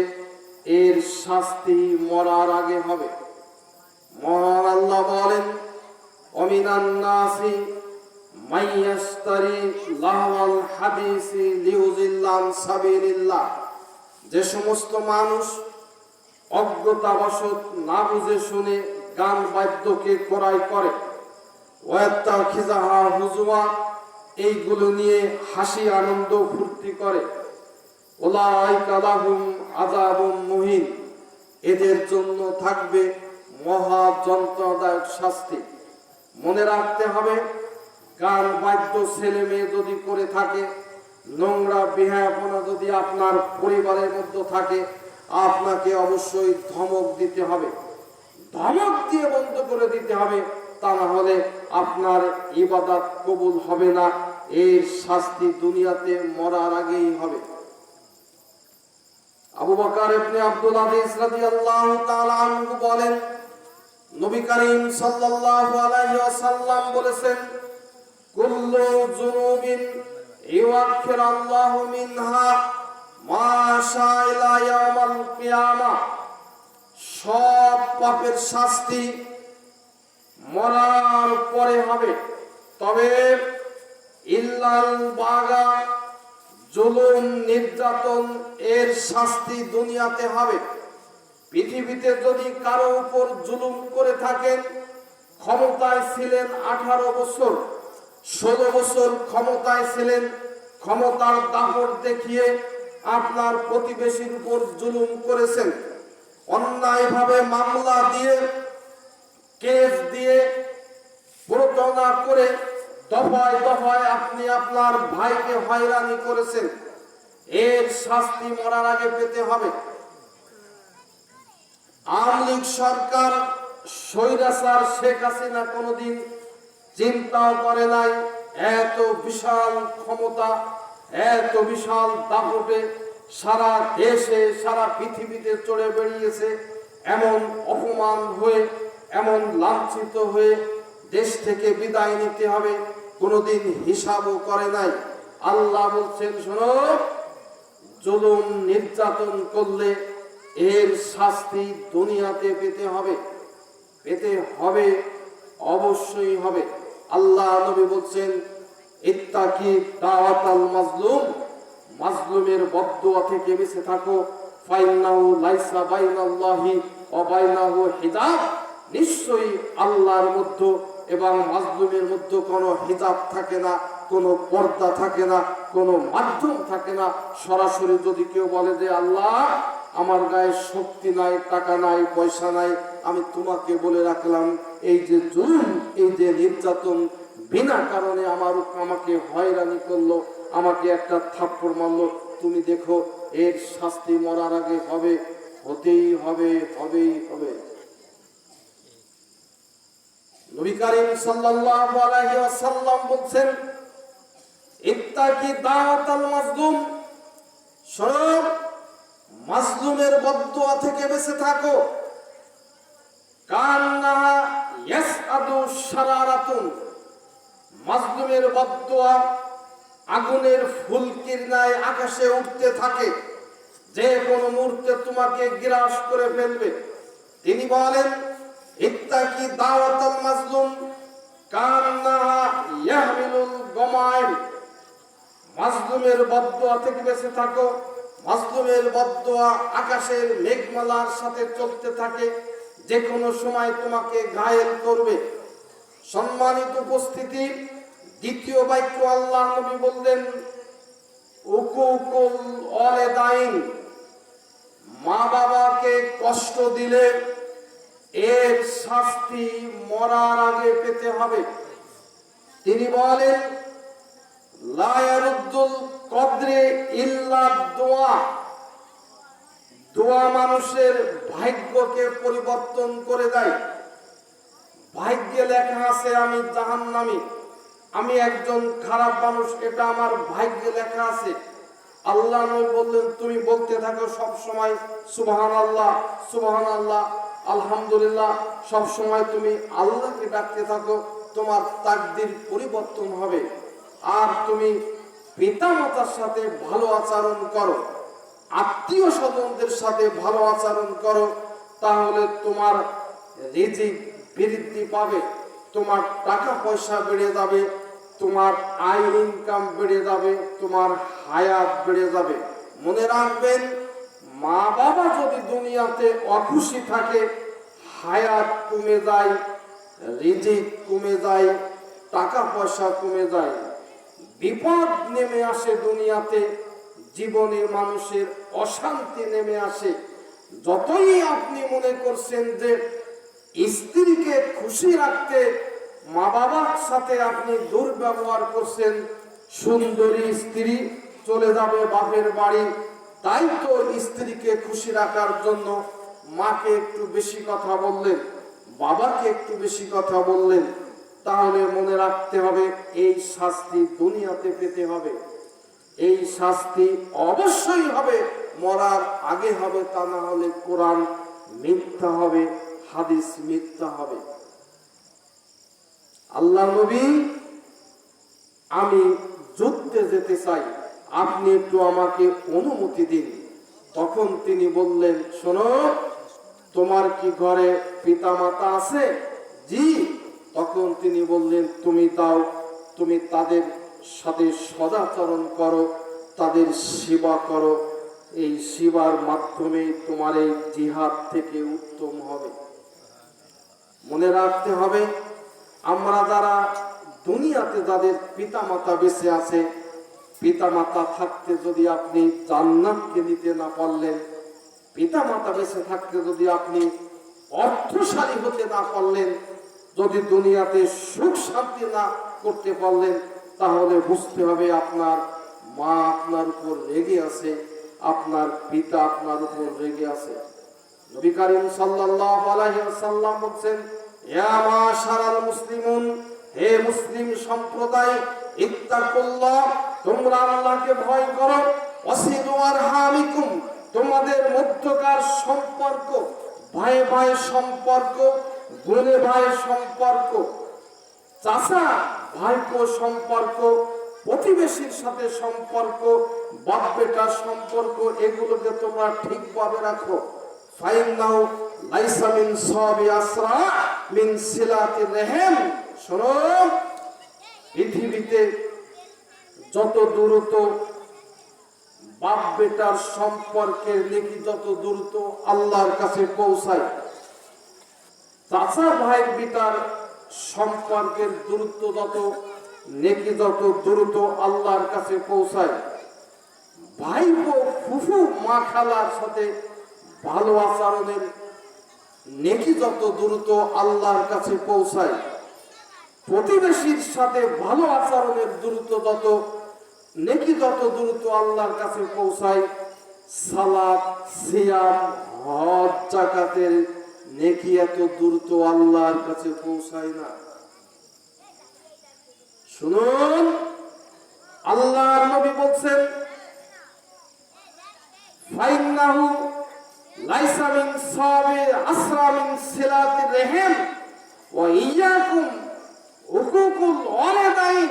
এর শাস্তি মরার আগে হবে। মহান আল্লাহ বলেন, অমিনান নাসি মাইয়াশতারি লাহওয়াল হাদিসি লিউযিল্লান সাবিলিল্লাহ, যে সমস্ত মানুষ অজ্ঞতাবশত না বুঝে শুনে গান বাদ্যকে ক্রয় করে, ওয়াত্তাখিযাহা হুজুয়া, এইগুলো নিয়ে হাসি আনন্দ ফুর্তি করে, উলাইকা লাহুম আযাবুম মুহিন, এদের জন্য থাকবে মহা যন্ত্রণাদায়ক শাস্তি। মনে রাখতে হবে, গান বাদ্য ছেলে মেয়ে যদি করে থাকে, নোংরা বেহায়াপনা যদি আপনার পরিবারের মধ্যে থাকে, আপনাকে অবশ্যই ধমক দিতে হবে, ধমক দিয়ে বন্ধ করে দিতে হবে, তা না হলে আপনার ইবাদত কবুল হবে না। এর শাস্তি দুনিয়াতে মরার আগেই হবে। আবু বকর ইবনে আব্দুল আজিজ রাদিয়াল্লাহু তাআলা আনহু বলেন, নবী করিম সাল্লাল্লাহু আলাইহি ওয়াসাল্লাম বলেছেন, কুল্লু যুনুবিন ইউআখিরাল্লাহু মিনহা মা শাআ ইলা ইয়াউমিল কিয়ামাহ, সব পাপের শাস্তি মরার পরে হবে, তবে ইল্লাল বাগা, জুলুম নির্যাতন, এর শাস্তি দুনিয়াতে হবে। পৃথিবীতে যদি কারো উপর জুলুম করে থাকেন, ক্ষমতায় ছিলেন 18 বছর, 16 বছর ক্ষমতায় ছিলেন, ক্ষমতার দাপট দেখিয়ে আপনার প্রতিবেশীর উপর জুলুম করেছেন, অন্যায়ভাবে মামলা দিয়ে, কেস দিয়ে, প্রতারণা করে দফায় দফায় আপনি আপনার ভাইকে হয়রানি করেছেন, এর শাস্তি মরার আগে পেতে হবে। আওয়ামী লীগ সরকার, স্বৈরাচার শেখ হাসিনা কোনোদিন চিন্তাও করে নাই এত বিশাল ক্ষমতা, এত বিশাল দাপটে সারা দেশে সারা পৃথিবীতে চড়ে বেরিয়েছে, এমন অপমান হয়ে, এমন লাঞ্ছিত হয়ে দেশ থেকে বিদায় নিতে হবে কোনোদিন হিসাবও করে নাই। আল্লাহ বলছেন, শোনো, জুলুম নির্যাতন করলে এর শাস্তি দুনিয়াতে পেতে হবে, পেতে হবে, অবশ্যই হবে। আল্লাহ নবী বলছেন, ইত্তাকি দাওয়াতাল মাজলুম, মাজলুমের বদদুয়া থেকে বেঁচে থাকো, ফাইন্নাহু লাইসা বাইনাল্লাহি ওয়া বাইনাহু হিজাব, নিশ্চয়ই আল্লাহর মধ্যে এবং মাজলুমের মধ্যে কোনো হিজাব থাকে না, কোনো পর্দা থাকে না, কোনো মাধ্যম থাকে না। সরাসরি যদি কেউ বলে যে আল্লাহ আমার গায়ে শক্তি নাই, টাকা নাই, পয়সা নাই, আমি তোমাকে বলে রাখলাম, এই যে জুলুম, এই যে নির্যাতন, বিনা কারণে আমাকে হয়রানি করলো, আমাকে একটা থাপ্পড় মারলো, তুমি দেখো এর শাস্তি মরার আগে হবে, হতেই হবে, হবেই হবে। নবী করিম সাল্লাল্লাহু আলাইহি ওয়াসাল্লাম বলেন, ইত্তাকি দাওয়াতাল মাজলুম, শোনো, মাজলুমের বদদুয়া থেকে বেঁচে থাকো। কান্নাহা ইয়াসআদু শারারাতুন, মাজলুমের বদদুয়া আগুনের ফুলকির ন্যায় আকাশে উঠতে থাকে, যে কোনো মুহূর্তে তোমাকে গ্রাস করে ফেলবে। তিনি বলেন, ইত্তাকি দাওয়াতাল মাজলুম কান্নাহা ইয়াহমিলুল গমাইম, মাজলুমের বদদুয়া থেকে বেঁচে থাকো। মাজলুমের বদদুয়া আকাশের মেঘমালার সাথে চলতে থাকে, যে কোনো সময় তোমাকে ঘায়েল করবে। সম্মানিত উপস্থিতি, দ্বিতীয় বাক্য আল্লাহ নবী বললেন, উকুকুল ওয়ালিদাইন, মা বাবাকে কষ্ট দিলে এর শাস্তি মরার আগে পেতে হবে। তিনি বলেন, লা ইয়ারুদ্দুল কদরে ইল্লা দোয়া, দোয়া মানুষের ভাগ্যকে পরিবর্তন করে দেয়। ভাগ্যে লেখা আছে আমি জাহান্নামী, আমি একজন খারাপ মানুষ, এটা আমার ভাগ্যে লেখা আছে। আল্লাহ নবী বললেন, তুমি বলতে থাকো সব সময় সুবহানাল্লাহ সুবহানাল্লাহ, আলহামদুলিল্লাহ, সব সময় তুমি আল্লাহকে ডাকতে থাকো, তোমার তাকদীর পরিবর্তন হবে। আর তুমি পিতা মাতার সাথে ভালো আচরণ করো, আত্মীয় স্বজনদের সাথে ভালো আচরণ করো, তাহলে তোমার রিজিক বৃদ্ধি পাবে, তোমার টাকা পয়সা বেড়ে যাবে, তোমার আয় ইনকাম বেড়ে যাবে, তোমার হায়াত বেড়ে যাবে। মনে রাখবেন, মা বাবা যদি দুনিয়াতে অখুশি থাকে, হায়াত কমে যায়, রিজিক কমে যায়, টাকা পয়সা কমে যায়, বিপদ নেমে আসে দুনিয়াতে, জীবনের মানুষের অশান্তি নেমে আসে। যতই আপনি মনে করছেন যে স্ত্রীকে খুশি রাখতে মা বাবার সাথে আপনি দুর্ব্যবহার করছেন, সুন্দরী স্ত্রী চলে যাবে বাপের বাড়ি, তাই তো স্ত্রীকে খুশি রাখার জন্য মাকে একটু বেশি কথা বললেন, বাবাকে একটু বেশি কথা বললেন, তাহলে মনে রাখতে হবে এই শাস্তি দুনিয়াতে পেতে হবে। এই শাস্তি অবশ্যই হবে, মরার আগে হবে, তা না হলে কোরআন মিথ্যা হবে, হাদিস মিথ্যা হবে। আল্লাহ নবী, আমি যুদ্ধে যেতে চাই, আপনি একটু আমাকে অনুমতি দিন। তখন তিনি বললেন, শোনো, তোমার কি ঘরে পিতা মাতা আছে? জি। তখন তিনি বললেন, তুমি দাও, তুমি তাদের সাথে সদাচরণ করো, তাদের সেবা করো, এই সেবার মাধ্যমে তোমার এই জিহাদ থেকে উত্তম হবে। মনে রাখতে হবে, আমরা যারা দুনিয়াতে যাদের পিতা মাতা বেঁচে আছে, পিতা মাতা থাকতে যদি আপনি জান্নাতকে নিতে না পারলেন, পিতা মাতা বেঁচে থাকতে যদি আপনি অর্থশালী হতে না পারলেন, যদি দুনিয়াতে সুখ শান্তি না করতে পারলেন, তাহলে বুঝতে হবে আপনার মা আপনার উপর রেগে আছে, আপনার পিতা আপনার উপর রেগে আছে। নবী করিম সাল্লাল্লাহু আলাইহি ওয়াসাল্লাম বলেন, ইয়া মাশারাল মুসলিমুন, হে মুসলিম সম্প্রদায়, ইত্তাকুল্লাহ, তোমরা আল্লাহকে ভয় করো, ওয়াসিলু আরহামিকুম, তোমাদের মধ্যকার সম্পর্ক, ভাই ভাই সম্পর্ক, বোনে ভাই সম্পর্ক, চাচা ভাইপো সম্পর্ক, প্রতিবেশীর সাথে সম্পর্ক, বাপ বেটার সম্পর্ক, এগুলোকে তোমরা ঠিকভাবে রাখো। ফাইনাও লাইসা মিন সাবি আসরা মিন সিলাতির রহিম। শোনো, পৃথিবীতে যত দ্রুত বাপ বেটার সম্পর্কের নেকি যত দ্রুত আল্লাহর কাছে পৌঁছায়, চাচা ভাই বেটার সম্পর্কের দূরত্ব যত, নেকি যত দ্রুত আল্লাহর কাছে পৌঁছায়, ভাইপো ফুফু মা খালার সাথে ভালো আচরণের নেকি যত দ্রুত আল্লাহর কাছে পৌঁছায়, প্রতিবেশীর সাথে ভালো আচরণের দ্রুত যত, নেকি যত দ্রুত আল্লাহর কাছে পৌঁছায়, সালাত সিয়াম হজ যাকাতের নেকি এত দ্রুত আল্লাহর কাছে পৌঁছায় না। শুনুন, আল্লাহর নবী বলছেন, ফাইন্নাহু লাইসা মিন সাবি আসরা মিন সিলাতির রহিম ওয়া ইয়াকুম হুকুকুল ওয়ালিদাইন।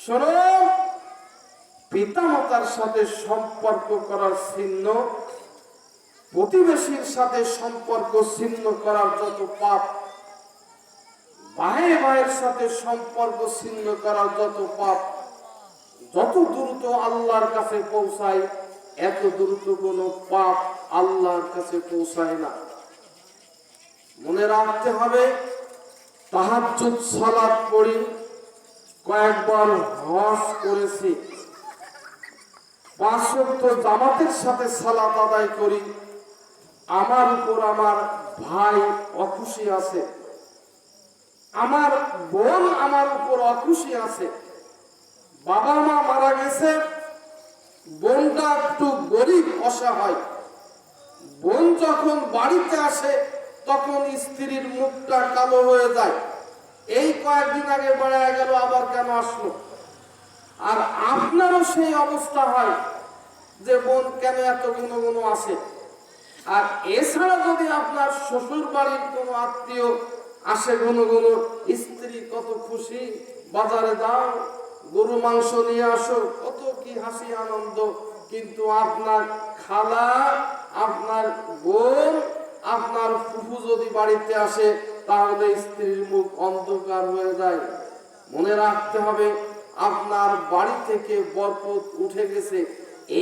শোনো, পিতামাতার সাথে সম্পর্ক করার চিহ্ন, প্রতিবেশীর সাথে সম্পর্ক ছিন্ন করার যত পাপ, ভাই ভাইয়ের সাথে সম্পর্ক ছিন্ন করার যত পাপ, যত দ্রুত আল্লাহর কাছে পৌঁছায়, এত দ্রুত কোনো পাপ আল্লাহর কাছে পৌঁছায় না। মনে রাখতে হবে, তাহাজ্জুদ সালাত পড়ি, কয়েকবার হজ করেছি, 5 ওয়াক্ত জামাতের সাথে সালাত আদায় করি, আমার উপর আমার ভাই অখুশি আছে, আমার বোন আমার উপর অখুশি আছে, বাবা মা মারা গেছে, বোনটা একটু গরিব অসহায়, বোন যখন বাড়িতে আসে তখন স্ত্রীর মুখটা কালো হয়ে যায়, এই কয়েকদিন আগে বেড়ায় গেল, আবার কেন আসলো? আর আপনারও সেই অবস্থা হয়, যে বোন কেন এত গুণ আছে। আর এছাড়া যদি আপনার শ্বশুর বাড়ির কোনো আত্মীয় আসে গুণ স্ত্রী কত খুশি, বাজারে দাও, গরু মাংস নিয়ে আসো, কত কি হাসি আনন্দ। কিন্তু আপনার খালা, আপনার বোন, আপনার ফুফু যদি বাড়িতে আসে তাহলে স্ত্রীর মুখ অন্ধকার হয়ে যায়। মনে রাখতে হবে আপনার বাড়ি থেকে বরকত উঠে গেছে।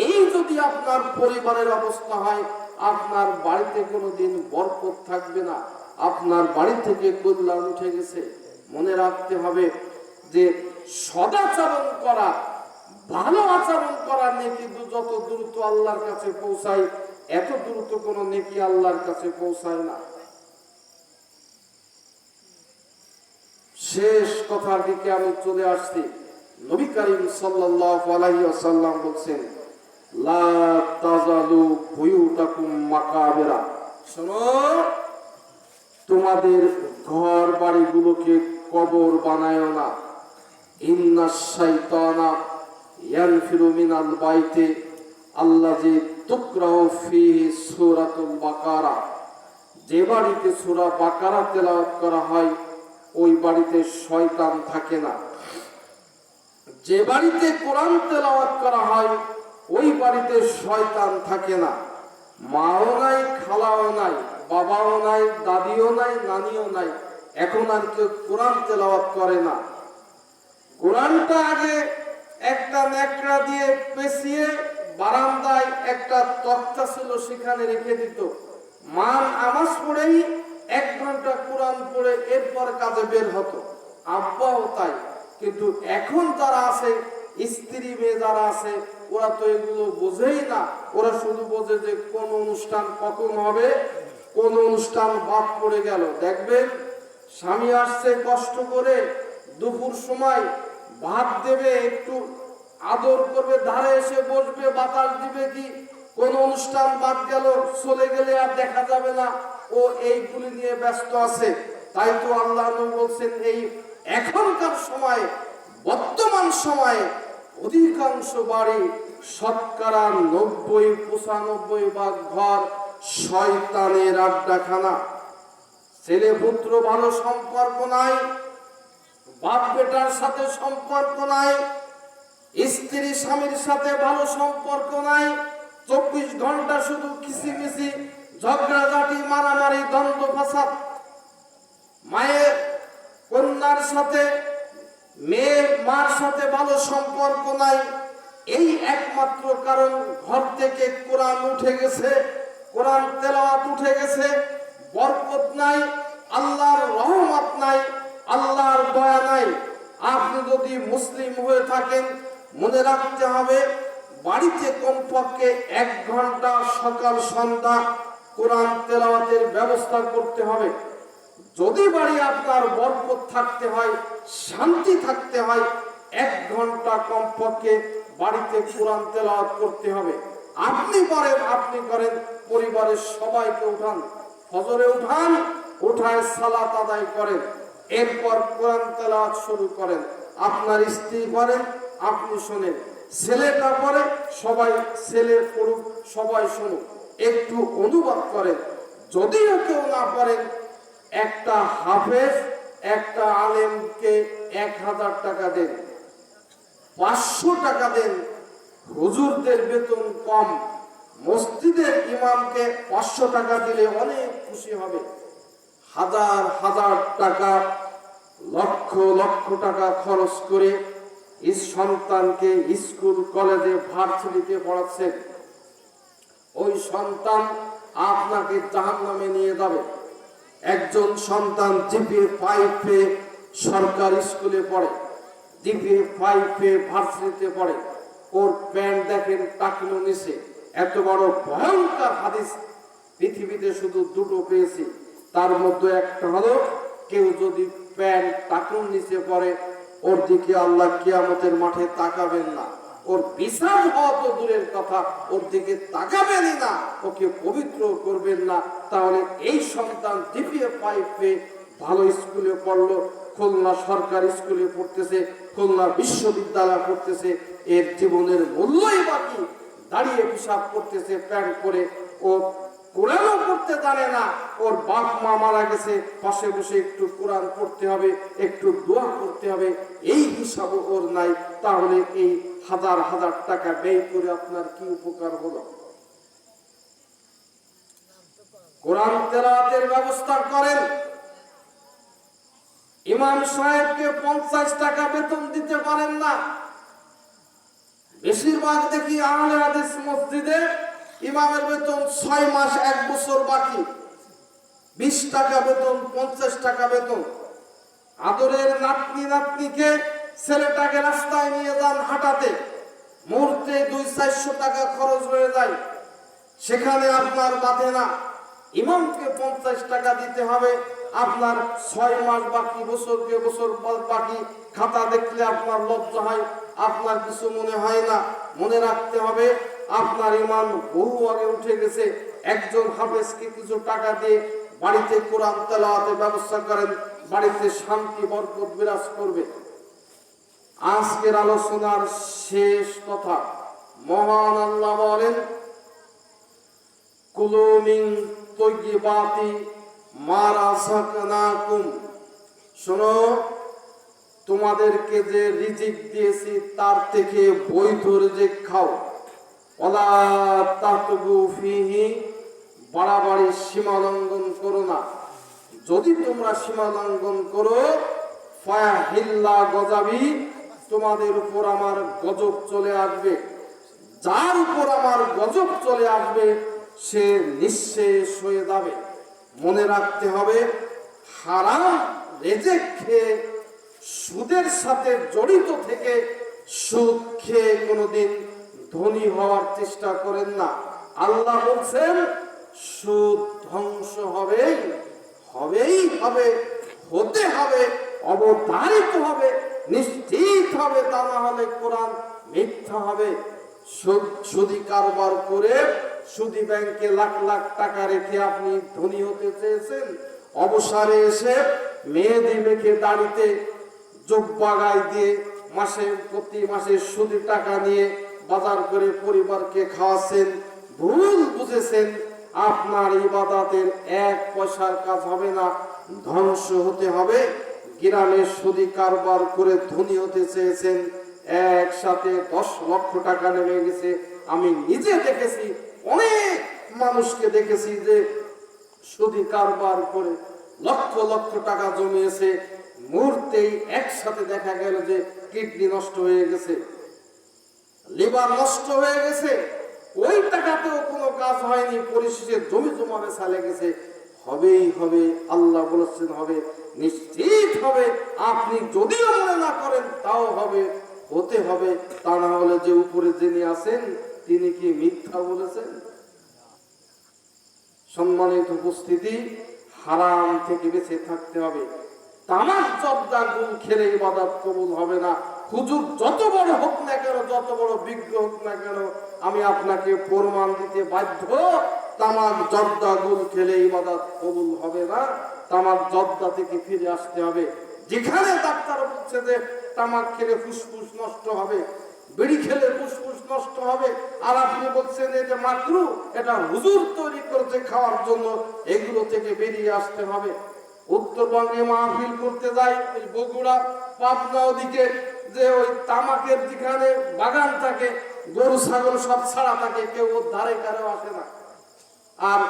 এই যদি আপনার পরিবারের অবস্থা হয়, আপনার বাড়িতে কোনোদিন বরকত থাকবে না, আপনার বাড়ি থেকে কল্যাণ উঠে গেছে। মনে রাখতে হবে যে সদাচরণ করা, ভালো আচরণ করার নেকি যত দ্রুত আল্লাহর কাছে পৌঁছায়, এত দ্রুত কোনো নেকি আল্লাহর কাছে পৌঁছায় না। শেষ কথার দিকে আমি চলে আসছি। নবী করিম সাল্লাল্লাহু আলাইহি ওয়াসাল্লাম বলেন, লা তাজালু বুয়ুতাকুম মাকাবিরা, শোনো, তোমাদের ঘর বাড়িগুলোকে কবর বানায়ো না। ইন্নাশ শাইতানা ইয়ানফিরু মিনাল বাইতি আল্লাযী তুকরাউ ফীহি সূরাতুল বাকারা, যে বাড়িতে সূরা বাকারা তেলাওয়াত করা হয় ওই বাড়িতে শয়তান থাকে না। যে বাড়িতে কোরআন তেলাওয়াত করা হয় ওই বাড়িতে শয়তান থাকে না। মাও নাই, খালাও নাই, বাবাও নাই, দাদিও নাই, নানিও নাই, এখন আর কেউ কোরআন তেলাওয়াত করে না। কোরআনটা আগে একটা ন্যাকড়া দিয়ে পেঁচিয়ে বারান্দায় একটা তক্তা ছিল সেখানে রেখে দিত। মা নামাজ পড়েই 1 ঘন্টা কোরআন পড়ে এরপর কাজে বের হতো, আব্বাও তাই। কিন্তু এখন যারা আছে, স্ত্রী মেয়ে যারা আছে, ওরা তো এগুলো বোঝেই না। ওরা শুধু বোঝে যে কোন অনুষ্ঠান কখন হবে, কোন অনুষ্ঠান বাদ পড়ে গেল। দেখবেন স্বামী আসছে কষ্ট করে, দুপুর সময় ভাত দেবে, একটু আদর করবে, ধারে এসে বসবে, বাতাস দিবে, কি কোন অনুষ্ঠান বাদ গেল, চলে গেলে আর দেখা যাবে না, ও এইগুলি নিয়ে ব্যস্ত আছে। তাই তো আল্লাহ বলছেন, এই এখনকার সময়ে, বর্তমান সময়ে অধিকাংশ বাড়ি, শতকরা 90-95 ভাগ ঘর শয়তানের আড্ডাখানা। ছেলে পুত্র ভালো সম্পর্ক নাই, বাপ বেটার সাথে সম্পর্ক নাই, স্ত্রী স্বামীর সাথে ভালো সম্পর্ক নাই, 24 ঘন্টা শুধু কিসিমিসি, ঝগড়াঝাটি, মারামারি, দ্বন্দ্ব ফাসাদ। মায়ের কন্যার সাথে, মেয়ের মার সাথে ভালো সম্পর্ক নাই। এই একমাত্র কারণ, ঘর থেকে কোরআন উঠে গেছে, কোরআন তেলাওয়াত উঠে গেছে, বরকত নাই, আল্লাহর রহমত নাই, আল্লাহর দয়া নাই। আপনি যদি মুসলিম হয়ে থাকেন, মনে রাখতে হবে বাড়িতে কমপক্ষে 1 ঘন্টা সকাল সন্ধ্যা কোরআন তেলাওয়াতের ব্যবস্থা করতে হবে। যদি বাড়ি আপনার বরকত থাকতে হয়, শান্তি থাকতে হয়, 1 ঘন্টা কমপক্ষে বাড়িতে কোরআন তেলাওয়াত করতে হবে। আপনি পারেন, আপনি করেন, পরিবারের সবাইকে উঠান, ফজরে উঠান, উঠায় সালাত আদায় করেন, এরপর কোরআন তেলাওয়াত শুরু করেন। আপনার স্ত্রী পড়েন, আপনি শোনেন, ছেলেটা পড়ে, সবাই, ছেলে পড়ুক, সবাই শুনুক, একটু অনুবাদ করেন। যদিও কেউ না পড়েন, একটা হাফেজ, একটা আলেমকে 1000 টাকা দেন, 500 টাকা দেন। হুজুরদের বেতন কম, মসজিদের ইমামকে 500 টাকা দিলে অনেক খুশি হবে। 1000 টাকা, লক্ষ লক্ষ টাকা খরচ করে সন্তানকে স্কুল, কলেজে, ভার্সিটিতে পড়াচ্ছেন, ওই সন্তান আপনাকে জাহান্নামে নিয়ে যাবে। একজন সন্তান জিপিএ 5 পেয়ে সরকারি স্কুলে পড়ে, জিপিএ 5 পেয়ে ভার্সিটিতে পড়ে, ওর প্যান্ট দেখেন টাকনো নিচে। এত বড় ভয়ঙ্কর হাদিস পৃথিবীতে শুধু 2টো পেয়েছি, তার মধ্যে একটা হলো, কেউ যদি প্যান্ট টাকনোর নিচে পড়ে, ওর দিকে আল্লাহ কিয়ামতের মাঠে তাকাবেন না। ওর বিচার হওয়া তো দূরের কথা, ওর দিকে তাকাবেনই না, ওকে পবিত্র করবেন না। তাহলে এই সন্তান জিপিএ 5 পেয়ে ভালো স্কুলে পড়লো, খুলনা সরকারি স্কুলে পড়তেছে, খুলনা বিশ্ববিদ্যালয় পড়তেছে, এর জীবনের মূল্যই বাকি। দাঁড়িয়ে পেশাব করতেছে প্যান্ট পরে, ও কোরআনও পড়তে জানে না, ওর বাপ মা মারা গেছে, পাশে বসে একটু কোরআন পড়তে হবে, একটু দোয়া করতে হবে, এই হিসাবও ওর নাই। তাহলে এই হাজার হাজার টাকা ব্যয় করে আপনার কি উপকার হলো? কোরআন তেলাওয়াতের ব্যবস্থা করেন। ইমাম সাহেবকে 50 টাকা বেতন দিতে পারেন না। বেশিরভাগ দেখি আহলে হাদিস মসজিদে ইমামের বেতন 6 মাস 1 বছর বাকি, 20 টাকা বেতন, 50 টাকা বেতন। আদরের নাতনি নাতনিকে ছেলেটাকে রাস্তায় নিয়ে যান হাঁটাতে, মুহূর্তে 200-400 টাকা খরচ হয়ে যায়, সেখানে আপনার বাঁধে না। ইমামকে 50 টাকা দিতে হবে, আপনার 6 মাস বাকি, বছরকে বছর বাকি। খাতা দেখলে আপনার লজ্জা হয়, আপনার কিছু মনে হয় না। মনে রাখতে হবে আপনার ইমান বহু আগে উঠে গেছে। একজন হাফেজকে কিছু টাকা দিয়ে বাড়িতে কোরআন তেলাওয়াতের ব্যবস্থা করেন, বাড়িতে শান্তি বরকত বিরাজ করবে। আজকের আলোচনার শেষ কথা, মহান আল্লাহ বলেন, কুলু মিন তাইয়্যিবাতি মা রাযাকনাকুম, শোনো, তোমাদেরকে যে রিজিক দিয়েছি তার থেকে বৈধ রিজিক খাও। ওয়ালা তাতগু ফিহি, বাড়াবাড়ি সীমা লঙ্ঘন করো না। যদি তোমরা সীমা লঙ্ঘন করো, ফায়াহিল্লা গজাবি, তোমাদের উপর আমার গজব চলে আসবে। যার উপর আমার গজব চলে আসবে সে নিঃশেষ হয়ে যাবে। মনে রাখতে হবে, হারাম রিজিক খেয়ে, সুদের সাথে জড়িত থেকে সুদ খেয়ে কোনোদিন ধনী হওয়ার চেষ্টা করেন না। আল্লাহ বলছেন সুদ ধ্বংস হবেই হবে, হতে হবে, অবধারিত হবে, নিশ্চিত হবে, তা না হলে কোরআন মিথ্যা হবে। সুদি কারবার করে সুদি ব্যাংকে লাখ লাখ টাকা রেখে আপনি ধনী হতে চেয়েছেন, অবসরে এসে মেহেদি মেখে দাড়িতে জুব্বা গায়ে দিয়ে প্রতি মাসে সুদি টাকা নিয়ে বাজার করে পরিবারকে খাওয়াচ্ছেন। ভুল বুঝেছেন, আপনার ইবাদতের 1 পয়সার কাজ হবে না, ধ্বংস হতে হবে। গ্রামে সুদি কারবার করে ধনী হতে চেয়েছেন, একসাথে 10 লক্ষ টাকা নেমে গেছে। আমি নিজে দেখেছি, অনেক মানুষকে দেখেছি যে সুদি কারবার করে লক্ষ লক্ষ টাকা জমিয়েছে, মুহূর্তেই একসাথে দেখা গেল যে কিডনি নষ্ট হয়ে গেছে, লিভার নষ্ট হয়ে গেছে, ওই টাকাতেও কোনো কাজ হয়নি, পরিশেষে জমি জমা বেচালে গেছে। হবেই হবে, আল্লাহ বলেছেন হবে, নিশ্চিত হবে। আপনি যদিও মনে না করেন তাও হবে, হতে হবে। তা না হলে যে উপরে যিনি আছেন তিনি কি মিথ্যা বলেছেন? সম্মানিত উপস্থিতি, হারাম থেকে বেঁচে থাকতে হবে। তামাক জর্দা গুল খেলে ইবাদত কবুল হবে না। হুজুর যত বড় হোক না কেন, যত বড় বিজ্ঞ হোক না কেন, আমি আপনাকে প্রমাণ দিতে বাধ্য, তামাক জর্দা গুল খেলে ইবাদত কবুল হবে না। তামাক জর্দা থেকে ফিরে আসতে হবে। যেখানে ডাক্তার বলছে যে তামাক খেলে ফুসফুস নষ্ট হবে, বিড়ি খেলে ফুসফুস নষ্ট হবে, আর আপনি বলছেন এটা মাকরু, এটা হুজুর তৈরি করেছে খাওয়ার জন্য, এগুলো থেকে বেরিয়ে আসতে হবে। উত্তরবঙ্গে মাহফিল করতে যাই, ওই বগুড়া পাবনা ওদিকে, যে ওই তামাকের যেখানে বাগান থাকে, গরু ছাগল সব ছাড়া থাকে, কেউ ওর ধারে কারেও আসে না। আর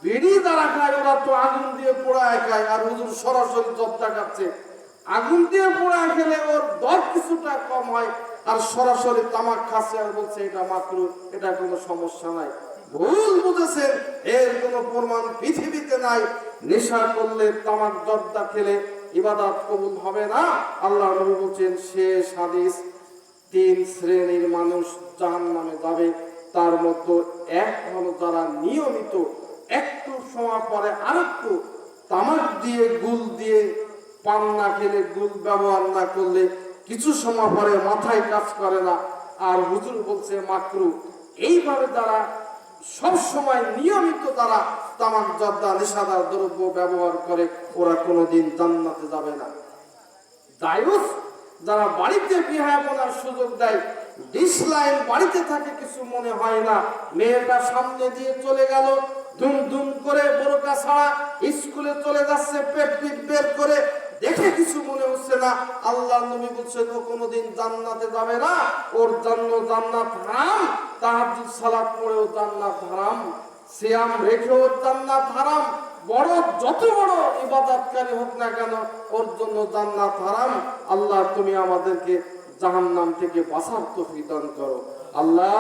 বিড়ি যারা খায় ওরা তো আগুন দিয়ে পোড়ায় খায়, আর হুজুর সরাসরি জর্দা খাচ্ছে। আগুন দিয়ে পোড়ায় খেলে ওর দর কিছুটা কম হয়, আর সরাসরি তামাক খাচ্ছে আর বলছে এটা মাকরু, এটা কোনো সমস্যা নাই। ভুল বুঝেছেন, এর কোনো প্রমাণ পৃথিবীতে নাই। নেশা করলে, তামাক জর্দা খেলে ইবাদত কবুল হবে না। আল্লাহ নবী বলছেন শেষ হাদিস, 3 শ্রেণীর মানুষ জাহান্নামে যাবে। তার মধ্যে এক হলো যারা নিয়মিত একটু সময় পরে আরেকটু তামাক দিয়ে, গুল দিয়ে, পান না খেলে, গুল ব্যবহার না করলে কিছু সময় পরে মাথায় কাজ করে না, আর হুজুর বলছে মাকরু। এইভাবে যারা সব সময় নিয়মিত তারা তামাক জর্দা নেশাদার দ্রব্য ব্যবহার করে, ওরা কোনোদিন জান্নাতে যাবে না। দায়ুস যারা বাড়িতে বিহাপনার সুযোগ দেয়, ডিশ লাইন বাড়িতে থাকে কিছু মনে হয় না, মেয়েটা সামনে দিয়ে চলে গেল দুম দুম করে বোরকা ছাড়া, স্কুলে চলে যাচ্ছে পেট পিট বের করে, দেখে কিছু মনে হচ্ছে না। আল্লাহ নবী বলছেন ও কোনোদিন জান্নাতে যাবে না, ওর জন্য জান্নাত হারাম, তাহাজ্জুদ সালাত পড়েও জান্নাত হারাম, সিয়াম রেখেও জান্নাত হারাম, বড় যত বড় ইবাদতকারী হোক না কেন ওর জন্য জান্নাত হারাম। আল্লাহ তুমি আমাদেরকে জাহান্নাম থেকে বাঁচার তৌফিক দান করো। আল্লাহ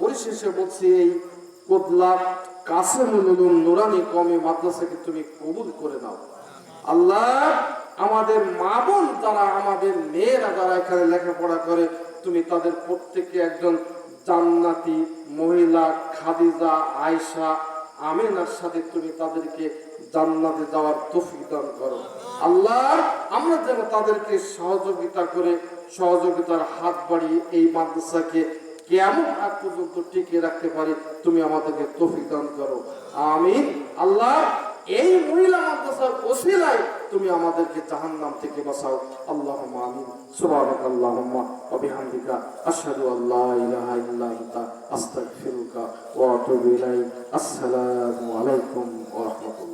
পরিশেষে বলছি এই কোদলা কাসেমুল উলুম নুরানি কওমি মাদ্রাসাকে তুমি কবুল করে নাও। আল্লাহ আমাদের মা বোন যারা, আমাদের মেয়েরা যারা এখানে লেখাপড়া করে, তুমি তাদের প্রত্যেককে একজন জান্নাতি মহিলা খাদিজা আয়েশা আমিনার সাথে তুমি তাদেরকে জান্নাতে যাওয়ার তৌফিক দান করো। আল্লাহ আমরা যেন তাদেরকে সহযোগিতা করে, সহযোগিতার হাত বাড়িয়ে এই মাদ্রাসাকে কেমন আগ পর্যন্ত টিকিয়ে রাখতে পারি তুমি আমাদেরকে তৌফিক দান করো, আমিন। আল্লাহ এই মহিলা মাদ্রাসার ওসিলায় তুমি আমাদেরকে জাহান্নাম থেকে বাঁচাও, আল্লাহুম্মা আমিন। সুবহানাকাল্লাহুম্মা ওয়া বিহামদিকা আশহাদু আল্লা ইলাহা ইল্লা আনতা আস্তাগফিরুকা ওয়া আতুবু ইলাইক। আসসালামু আলাইকুম ওয়া রাহমাতুল্লাহ।